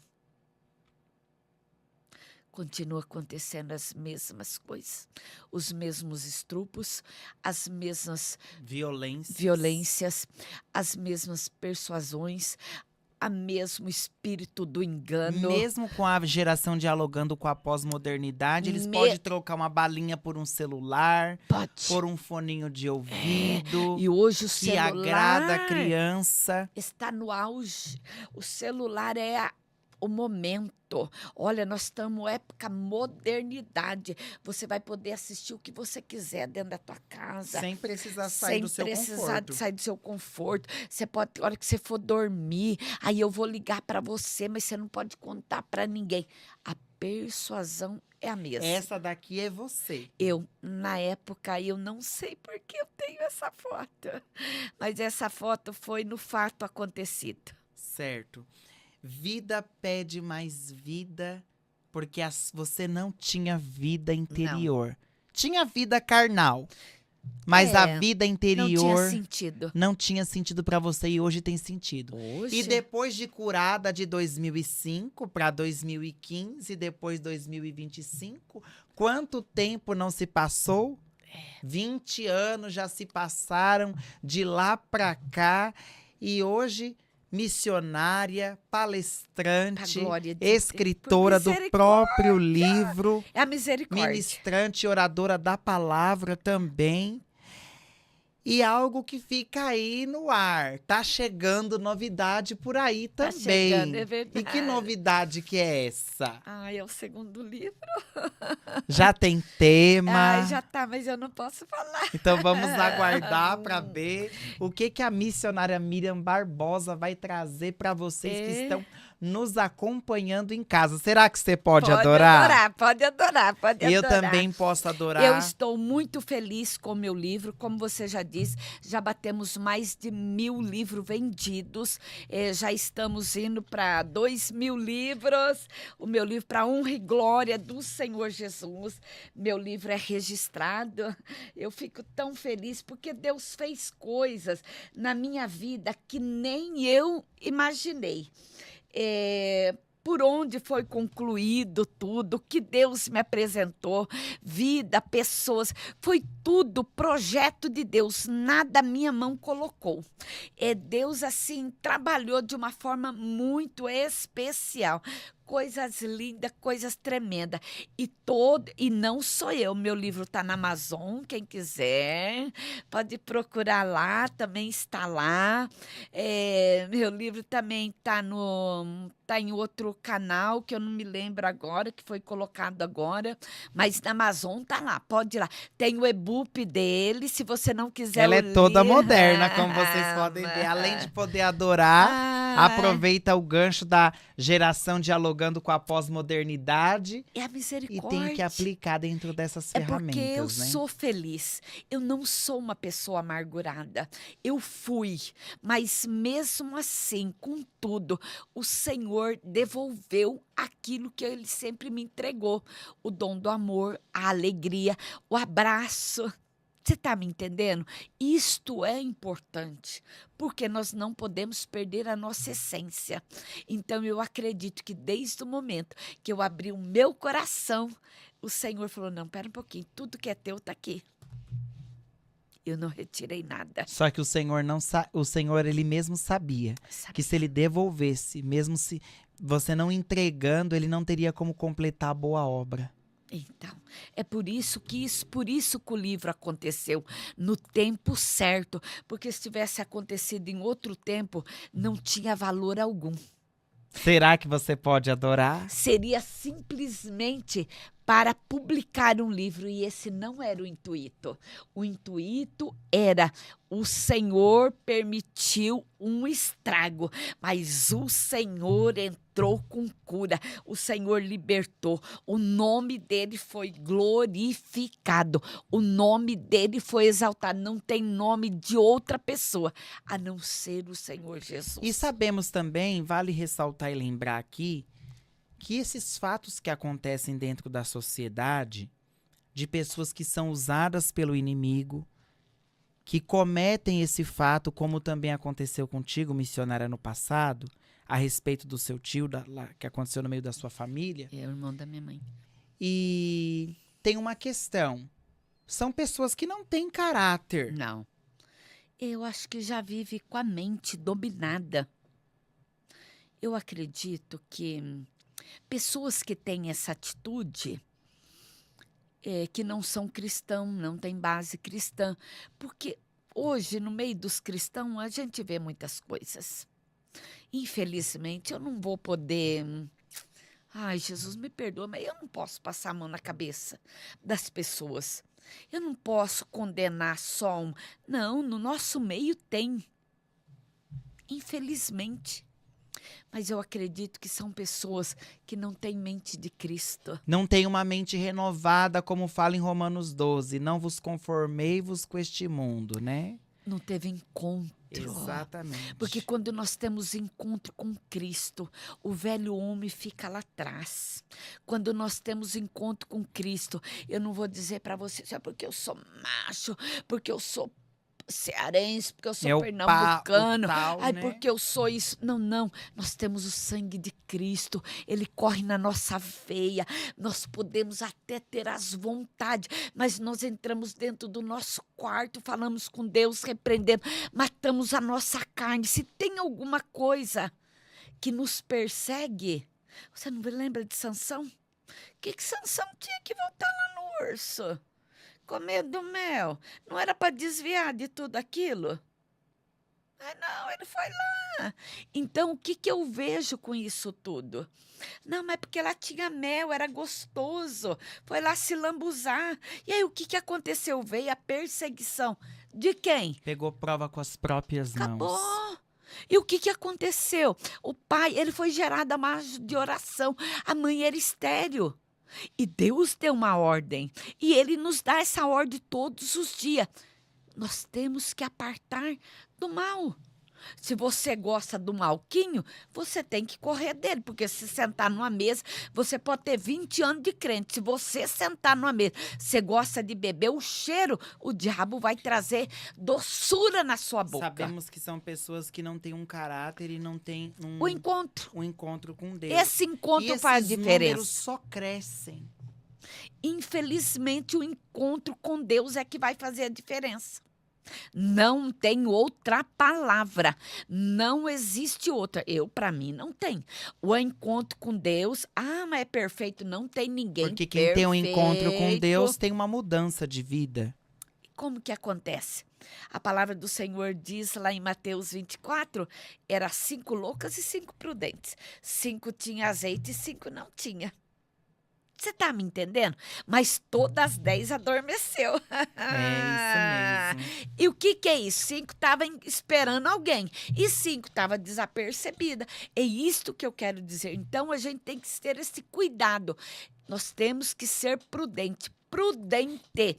Continua acontecendo as mesmas coisas, os mesmos estrupos, as mesmas violências, as mesmas persuasões, o mesmo espírito do engano. Mesmo com a geração dialogando com a pós-modernidade, eles podem trocar uma balinha por um celular, por um foninho de ouvido. E hoje o que celular agrada a criança. Está no auge. O celular é o momento. Olha, nós estamos época modernidade. Você vai poder assistir o que você quiser dentro da tua casa. Sem precisar sair do seu conforto. Sem precisar sair do seu conforto. Você pode, a hora que você for dormir, aí eu vou ligar para você, mas você não pode contar para ninguém. A persuasão é a mesma. Essa daqui é você. Eu, na época, eu não sei por que eu tenho essa foto. Mas essa foto foi no fato acontecido. Certo. Vida pede mais vida, porque você não tinha vida interior. Não. Tinha vida carnal, mas a vida interior não tinha sentido para você e hoje tem sentido. E depois de curada de 2005 para 2015, depois 2025, quanto tempo não se passou? 20 anos já se passaram de lá para cá e hoje... missionária, palestrante, escritora do próprio livro. É a misericórdia. Ministrante, oradora da palavra também. E algo que fica aí no ar. Tá chegando novidade por aí Tá também. chegando, é E que verdade. novidade que é essa? Ah, é o segundo livro. Já tem tema? Ai, já tá, mas eu não posso falar. Então vamos aguardar para ver o que a missionária Miriam Barbosa vai trazer para vocês que É. estão nos acompanhando em casa. Será que você pode adorar? Pode adorar, pode Eu adorar. também posso adorar. Eu estou muito feliz com o meu livro, como você já disse, já batemos mais de 1.000 livros vendidos, já estamos indo para 2.000 livros, o meu livro para honra e glória do Senhor Jesus, meu livro é registrado, eu fico tão feliz porque Deus fez coisas na minha vida que nem eu imaginei. Por onde foi concluído tudo, que Deus me apresentou, vida, pessoas, foi tudo projeto de Deus, nada minha mão colocou. Deus, assim, trabalhou de uma forma muito especial. Coisas lindas, coisas tremendas. E não sou eu, meu livro está na Amazon, quem quiser, pode procurar lá, também está lá. Meu livro também está em outro canal, que eu não me lembro agora, que foi colocado agora, mas na Amazon tá lá, pode ir lá. Tem o e-book dele, se você não quiser Ela o é toda livro. moderna, como vocês podem ver. Além de poder adorar, aproveita o gancho da geração dialogando com a pós-modernidade É a e tem misericórdia. que aplicar dentro dessas É porque eu ferramentas, né? sou feliz. Eu não sou uma pessoa amargurada. Eu fui, mas mesmo assim, contudo, o Senhor devolveu aquilo que Ele sempre me entregou: o dom do amor, a alegria, o abraço. Você está me entendendo? Isto é importante, porque nós não podemos perder a nossa essência. Então, eu acredito que desde o momento que eu abri o meu coração, o Senhor falou: não, pera um pouquinho, tudo que é teu está aqui. Eu não retirei nada. Só que o Senhor o Senhor ele mesmo sabia que se ele devolvesse, mesmo se você não entregando, ele não teria como completar a boa obra. Então, é por isso que o livro aconteceu no tempo certo, porque se tivesse acontecido em outro tempo, não tinha valor algum. Será que você pode adorar? Seria simplesmente para publicar um livro, e esse não era o intuito. O intuito era: o Senhor permitiu um estrago, mas o Senhor entrou com cura, o Senhor libertou, o nome dele foi glorificado, o nome dele foi exaltado. Não tem nome de outra pessoa a não ser o Senhor Jesus. E sabemos também, vale ressaltar e lembrar aqui, que esses fatos que acontecem dentro da sociedade, de pessoas que são usadas pelo inimigo, que cometem esse fato, como também aconteceu contigo, missionária, no passado, a respeito do seu tio, que aconteceu no meio da sua família. É o irmão da minha mãe. E tem uma questão. São pessoas que não têm caráter. Não. Eu acho que já vive com a mente dominada. Eu acredito que pessoas que têm essa atitude, que não são cristãos, não têm base cristã, porque hoje, no meio dos cristãos, a gente vê muitas coisas. Infelizmente, eu não vou poder... Ai, Jesus, me perdoa, mas eu não posso passar a mão na cabeça das pessoas. Eu não posso condenar só um... Não, no nosso meio tem. Infelizmente. Mas eu acredito que são pessoas que não têm mente de Cristo. Não tem uma mente renovada, como fala em Romanos 12. Não vos conformei-vos com este mundo, né? Não teve encontro. Exatamente. Porque quando nós temos encontro com Cristo, o velho homem fica lá atrás. Quando nós temos encontro com Cristo, eu não vou dizer para você, é porque eu sou macho, porque eu sou cearense, porque eu sou pernambucano, tal, né? porque eu sou isso. Não, não. Nós temos o sangue de Cristo. Ele corre na nossa veia. Nós podemos até ter as vontades, mas nós entramos dentro do nosso quarto, falamos com Deus, repreendendo, matamos a nossa carne. Se tem alguma coisa que nos persegue, você não lembra de Sansão? Que Sansão tinha que voltar lá no urso? comer do mel? Não era para desviar de tudo aquilo? Ah, não, ele foi lá. Então, o que que eu vejo com isso tudo? Não, mas porque lá tinha mel, era gostoso. Foi lá se lambuzar. E aí, o que que aconteceu? Veio a perseguição. De quem? Pegou prova com as próprias Acabou. mãos. E o que que aconteceu? O pai, ele foi gerado à margem de oração. A mãe era estéril. E Deus deu uma ordem. E ele nos dá essa ordem todos os dias. Nós temos que apartar do mal. Se você gosta do malquinho, você tem que correr dele, porque se sentar numa mesa, você pode ter 20 anos de crente. Se você sentar numa mesa, você gosta de beber o cheiro, o diabo vai trazer doçura na sua boca. Sabemos que são pessoas que não têm um caráter e não têm O encontro. um encontro com Deus. Esse encontro e faz esses diferença. números só crescem. Infelizmente, o encontro com Deus é que vai fazer a diferença. Não tem outra palavra, não existe outra. Para mim, não tem. O encontro com Deus, mas é perfeito, não tem ninguém Porque quem tem um encontro com perfeito. Deus tem uma mudança de vida. Como que acontece? A palavra do Senhor diz lá em Mateus 24, era 5 loucas e 5 prudentes. 5 tinha azeite e 5 não tinha. Você está me entendendo? Mas todas as 10 adormeceu. É isso mesmo. E o que que é isso? 5 estavam esperando alguém e 5 estavam desapercebida. É isto que eu quero dizer. Então, a gente tem que ter esse cuidado. Nós temos que ser prudente. Prudente.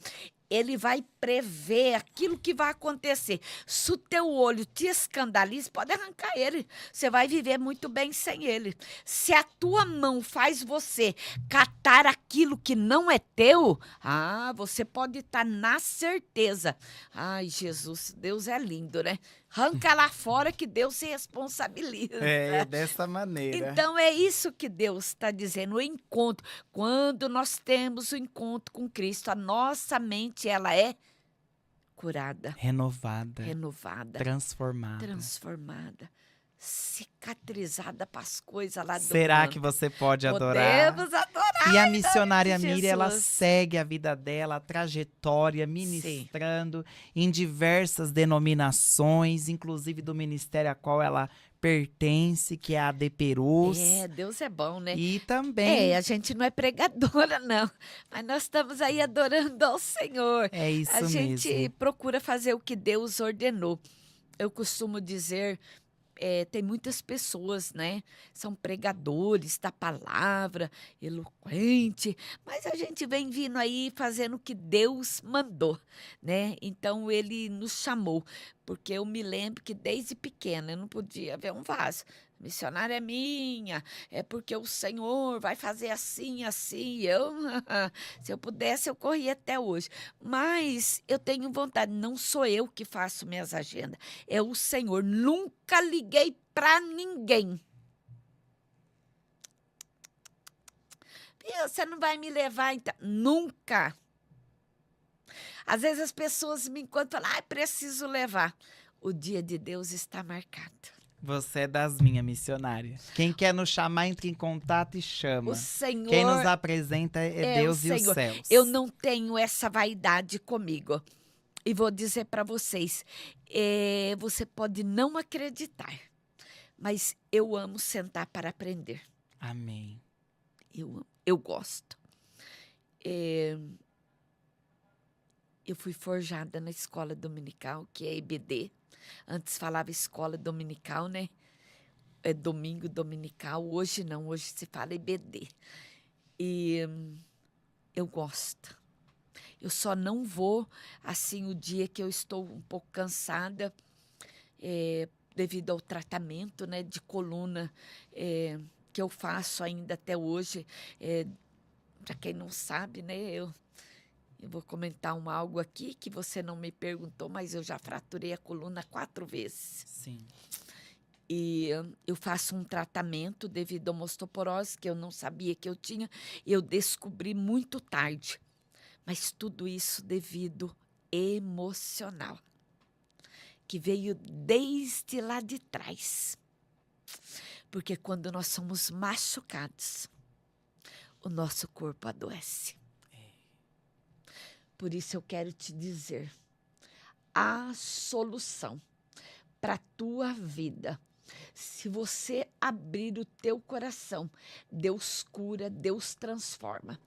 Ele vai prever aquilo que vai acontecer. Se o teu olho te escandaliza, pode arrancar ele. Você vai viver muito bem sem ele. Se a tua mão faz você catar aquilo que não é teu, você pode estar na certeza. Ai, Jesus, Deus é lindo, né? Arranca lá fora que Deus se responsabiliza. É dessa maneira. Então, é isso que Deus está dizendo, o encontro. Quando nós temos o encontro com Cristo, a nossa mente, ela é curada, Renovada, transformada, cicatrizada para as coisas lá do Será mundo. que você pode adorar? Podemos adorar. E a missionária Miriam, ela Jesus. segue a vida dela, a trajetória, ministrando em diversas denominações, inclusive do ministério a qual ela pertence, que é a ADPERUS. Deus é bom, né? E também... a gente não é pregadora, não. Mas nós estamos aí adorando ao Senhor. É isso A gente mesmo. procura fazer o que Deus ordenou. Eu costumo dizer... tem muitas pessoas, né? São pregadores da palavra, eloquente, mas a gente vem vindo aí fazendo o que Deus mandou, né? Então, ele nos chamou, porque eu me lembro que desde pequena eu não podia ver um vaso. Missionária é minha, é porque o Senhor vai fazer assim, assim. Se eu pudesse, eu corria até hoje. Mas eu tenho vontade, não sou eu que faço minhas agendas, é o Senhor. Nunca liguei para ninguém. Você não vai me levar, então? Nunca. Às vezes as pessoas me encontram e falam, preciso levar. O dia de Deus está marcado. Você é das minhas, missionária. Quem quer nos chamar, entre em contato e chama. O Senhor... Quem nos apresenta é Deus e os céus. Eu não tenho essa vaidade comigo. E vou dizer para vocês, você pode não acreditar, mas eu amo sentar para aprender. Amém. Eu gosto. Eu fui forjada na escola dominical, que é EBD. Antes falava escola dominical, né? É domingo dominical. Hoje não, hoje se fala EBD. E eu gosto. Eu só não vou, assim, o dia que eu estou um pouco cansada, devido ao tratamento, né, de coluna que eu faço ainda até hoje. Para quem não sabe, né, eu vou comentar algo aqui que você não me perguntou, mas eu já fraturei a coluna 4 vezes. Sim. E eu faço um tratamento devido à osteoporose, que eu não sabia que eu tinha, e eu descobri muito tarde. Mas tudo isso devido emocional, que veio desde lá de trás. Porque quando nós somos machucados, o nosso corpo adoece. Por isso eu quero te dizer, a solução para a tua vida, se você abrir o teu coração, Deus cura, Deus transforma.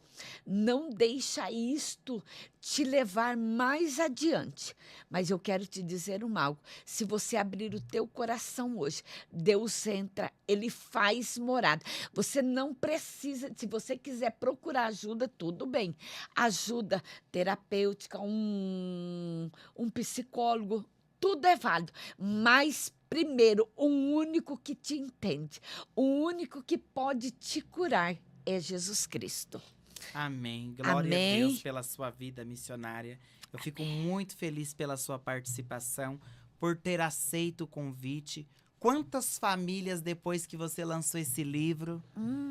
Não deixa isto te levar mais adiante. Mas eu quero te dizer algo. Se você abrir o teu coração hoje, Deus entra, Ele faz morada. Você não precisa, se você quiser procurar ajuda, tudo bem. Ajuda terapêutica, um psicólogo, tudo é válido. Mas primeiro, o único que te entende, o único que pode te curar é Jesus Cristo. Amém. Glória Amém. a Deus pela sua vida missionária. Eu fico muito feliz pela sua participação, por ter aceito o convite. Quantas famílias, depois que você lançou esse livro,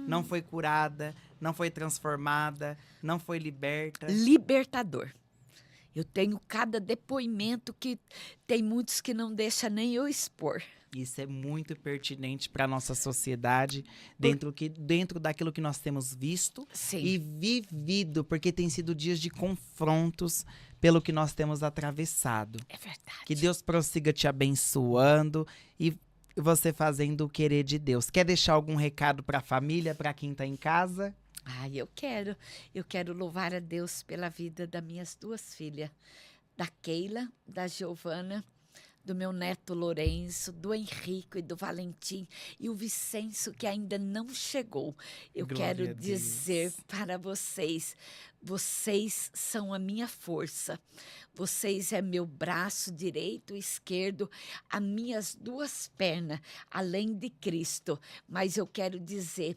não foi curada, não foi transformada, não foi liberta? Libertador. Eu tenho cada depoimento que tem muitos que não deixam nem eu expor. Isso é muito pertinente para a nossa sociedade, dentro daquilo que nós temos visto Sim. e vivido, porque tem sido dias de confrontos pelo que nós temos atravessado. É verdade. Que Deus prossiga te abençoando e você fazendo o querer de Deus. Quer deixar algum recado para a família, para quem está em casa? Eu quero. Eu quero louvar a Deus pela vida das minhas 2 filhas, da Keila, da Giovana, do meu neto Lourenço, do Henrico e do Valentim, e o Vicenço, que ainda não chegou. Eu Glória quero a Deus. dizer para vocês, vocês são a minha força, vocês é meu braço direito e esquerdo, as minhas 2 pernas, além de Cristo. Mas eu quero dizer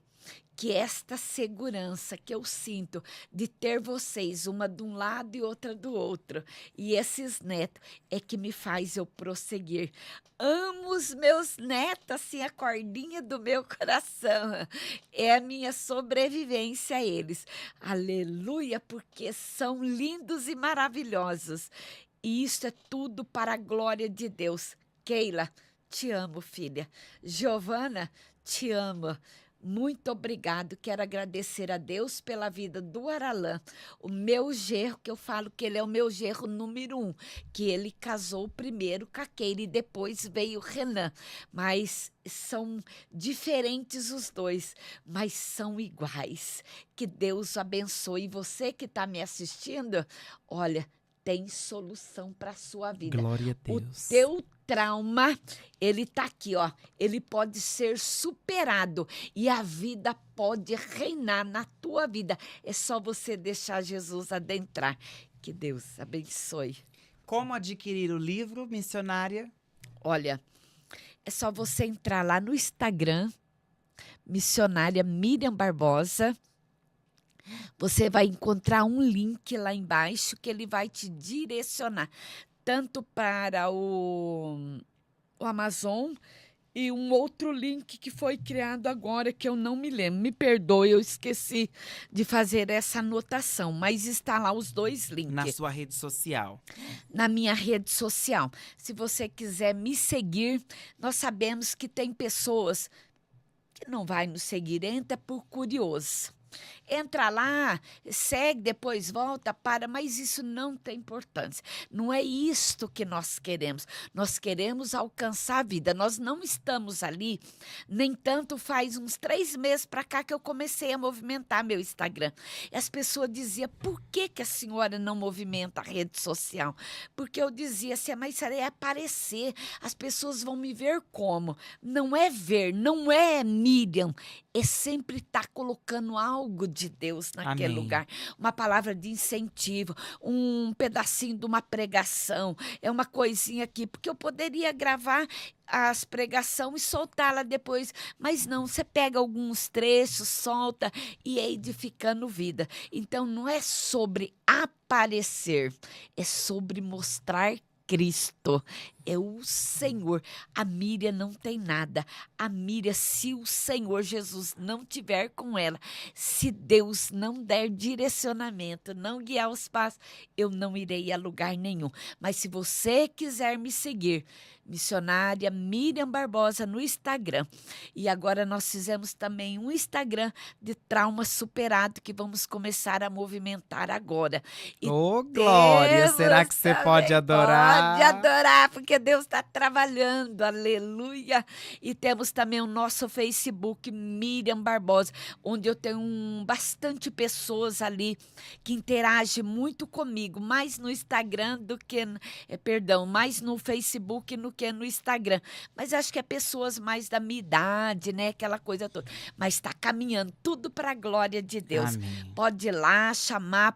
que esta segurança que eu sinto de ter vocês, uma de um lado e outra do outro, e esses netos, é que me faz eu prosseguir. Amo os meus netos, assim, a cordinha do meu coração. É a minha sobrevivência a eles. Aleluia, porque são lindos e maravilhosos. E isso é tudo para a glória de Deus. Keila, te amo, filha. Giovana, te amo. Muito obrigado, quero agradecer a Deus pela vida do Aralan, o meu genro, que eu falo que ele é o meu genro número 1, que ele casou primeiro com a Keila e depois veio o Renan, mas são diferentes os dois, mas são iguais. Que Deus abençoe. E você que está me assistindo, olha, tem solução para a sua vida. Glória a Deus. O teu trauma, ele tá aqui, ó. Ele pode ser superado e a vida pode reinar na tua vida. É só você deixar Jesus adentrar. Que Deus abençoe. Como adquirir o livro, missionária? Olha, é só você entrar lá no Instagram, missionária Miriam Barbosa. Você vai encontrar um link lá embaixo que ele vai te direcionar tanto para o Amazon e um outro link que foi criado agora que eu não me lembro. Me perdoe, eu esqueci de fazer essa anotação, mas está lá os 2 links. Na sua rede social. Na minha rede social. Se você quiser me seguir, nós sabemos que tem pessoas que não vai nos seguir, entra por curioso. Entra lá, segue, depois volta, mas isso não tem importância. Não é isto que nós queremos. Nós queremos alcançar a vida. Nós não estamos ali, nem tanto faz uns 3 meses para cá que eu comecei a movimentar meu Instagram. E as pessoas diziam, por que a senhora não movimenta a rede social? Porque eu dizia assim, mas isso é aparecer, as pessoas vão me ver como? Não é ver, não é Miriam, é sempre estar colocando algo de Deus naquele Amém. lugar. Uma palavra de incentivo, um pedacinho de uma pregação, é uma coisinha aqui, porque eu poderia gravar as pregações e soltá-la depois, mas não, você pega alguns trechos, solta e é edificando vida. Então não é sobre aparecer, é sobre mostrar Cristo. é o Senhor. A Miriam não tem nada. A Miriam, se o Senhor Jesus não tiver com ela, se Deus não der direcionamento, não guiar os passos, eu não irei a lugar nenhum. Mas se você quiser me seguir, missionária Miriam Barbosa no Instagram. E agora nós fizemos também um Instagram de trauma superado que vamos começar a movimentar agora. E Ô, Glória, será que você pode adorar? Pode adorar, porque Deus está trabalhando, aleluia. E temos também o nosso Facebook, Miriam Barbosa, onde eu tenho bastante pessoas ali que interagem muito comigo, mais no Instagram do que, mais no Facebook do que no Instagram. Mas acho que é pessoas mais da minha idade, né? Aquela coisa toda. Mas está caminhando tudo para a glória de Deus. Amém. Pode ir lá,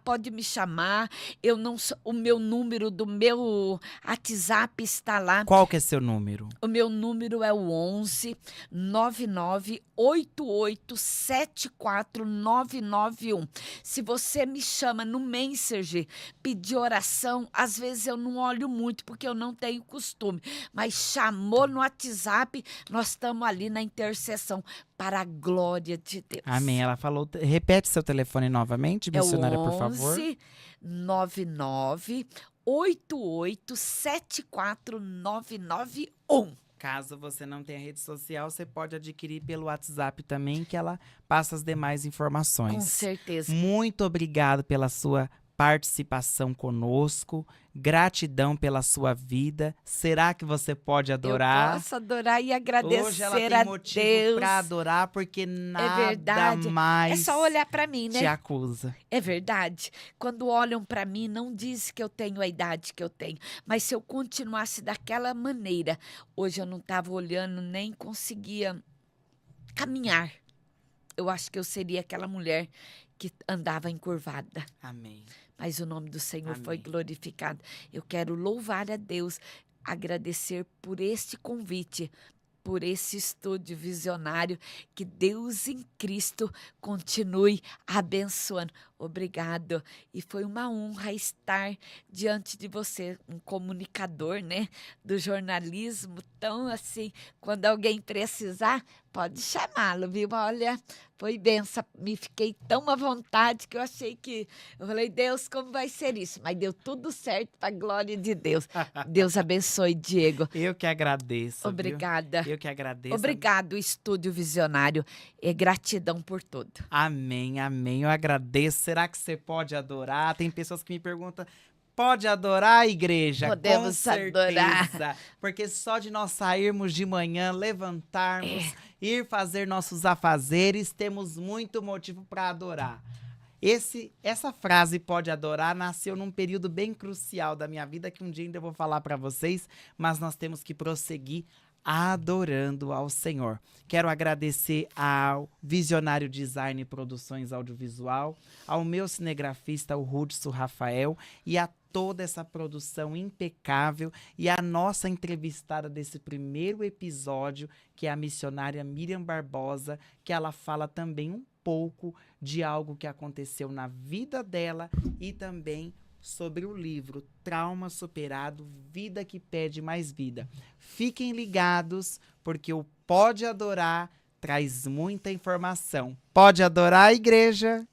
pode me chamar. Eu não sou, o meu número do meu WhatsApp está lá. Qual que é seu número? O meu número é o 11 99 88 74 991. Se você me chama no Messenger, pedir oração, às vezes eu não olho muito, porque eu não tenho costume. Mas chamou no WhatsApp, nós estamos ali na intercessão para a glória de Deus. Amém. Ela falou. Repete seu telefone novamente, missionária, por favor. 11 99 88 74 991. Caso você não tenha rede social, você pode adquirir pelo WhatsApp também, que ela passa as demais informações. Com certeza. Muito obrigado pela sua participação conosco. Gratidão pela sua vida. Será que você pode adorar? Eu posso adorar e agradecer Hoje ela tem a motivo Deus. para adorar, porque nada verdade. mais É só olhar para mim, né? te acusa. É verdade. Quando olham para mim, não diz que eu tenho a idade que eu tenho. Mas se eu continuasse daquela maneira, hoje eu não estava olhando, nem conseguia caminhar. Eu acho que eu seria aquela mulher que andava encurvada. Amém. Mas o nome do Senhor foi Amém. glorificado. Eu quero louvar a Deus, agradecer por este convite, por esse estúdio visionário, que Deus em Cristo continue abençoando. Obrigado. E foi uma honra estar diante de você, um comunicador, né, do jornalismo, tão assim, quando alguém precisar, pode chamá-lo, viu? Olha, foi benção, me fiquei tão à vontade que eu falei, Deus, como vai ser isso? Mas deu tudo certo para a glória de Deus. Deus abençoe, Diego. Eu que agradeço. Obrigada. Viu? Eu que agradeço. Obrigado, Estúdio Visionário. É gratidão por tudo. Amém, amém. Eu agradeço. Será que você pode adorar? Tem pessoas que me perguntam, pode adorar, igreja? Podemos Com certeza. adorar. Porque só de nós sairmos de manhã, levantarmos, ir fazer nossos afazeres, temos muito motivo para adorar. Essa frase, pode adorar, nasceu num período bem crucial da minha vida, que um dia ainda eu vou falar para vocês, mas nós temos que prosseguir adorando ao Senhor. Quero agradecer ao Visionário Design e Produções Audiovisual, ao meu cinegrafista, o Hudson Rafael, e a toda essa produção impecável, e a nossa entrevistada desse primeiro episódio, que é a missionária Miriam Barbosa, que ela fala também um pouco de algo que aconteceu na vida dela e também sobre o livro Trauma Superado, Vida que Pede Mais Vida. Fiquem ligados, porque o Pode Adorar traz muita informação. Pode adorar, igreja?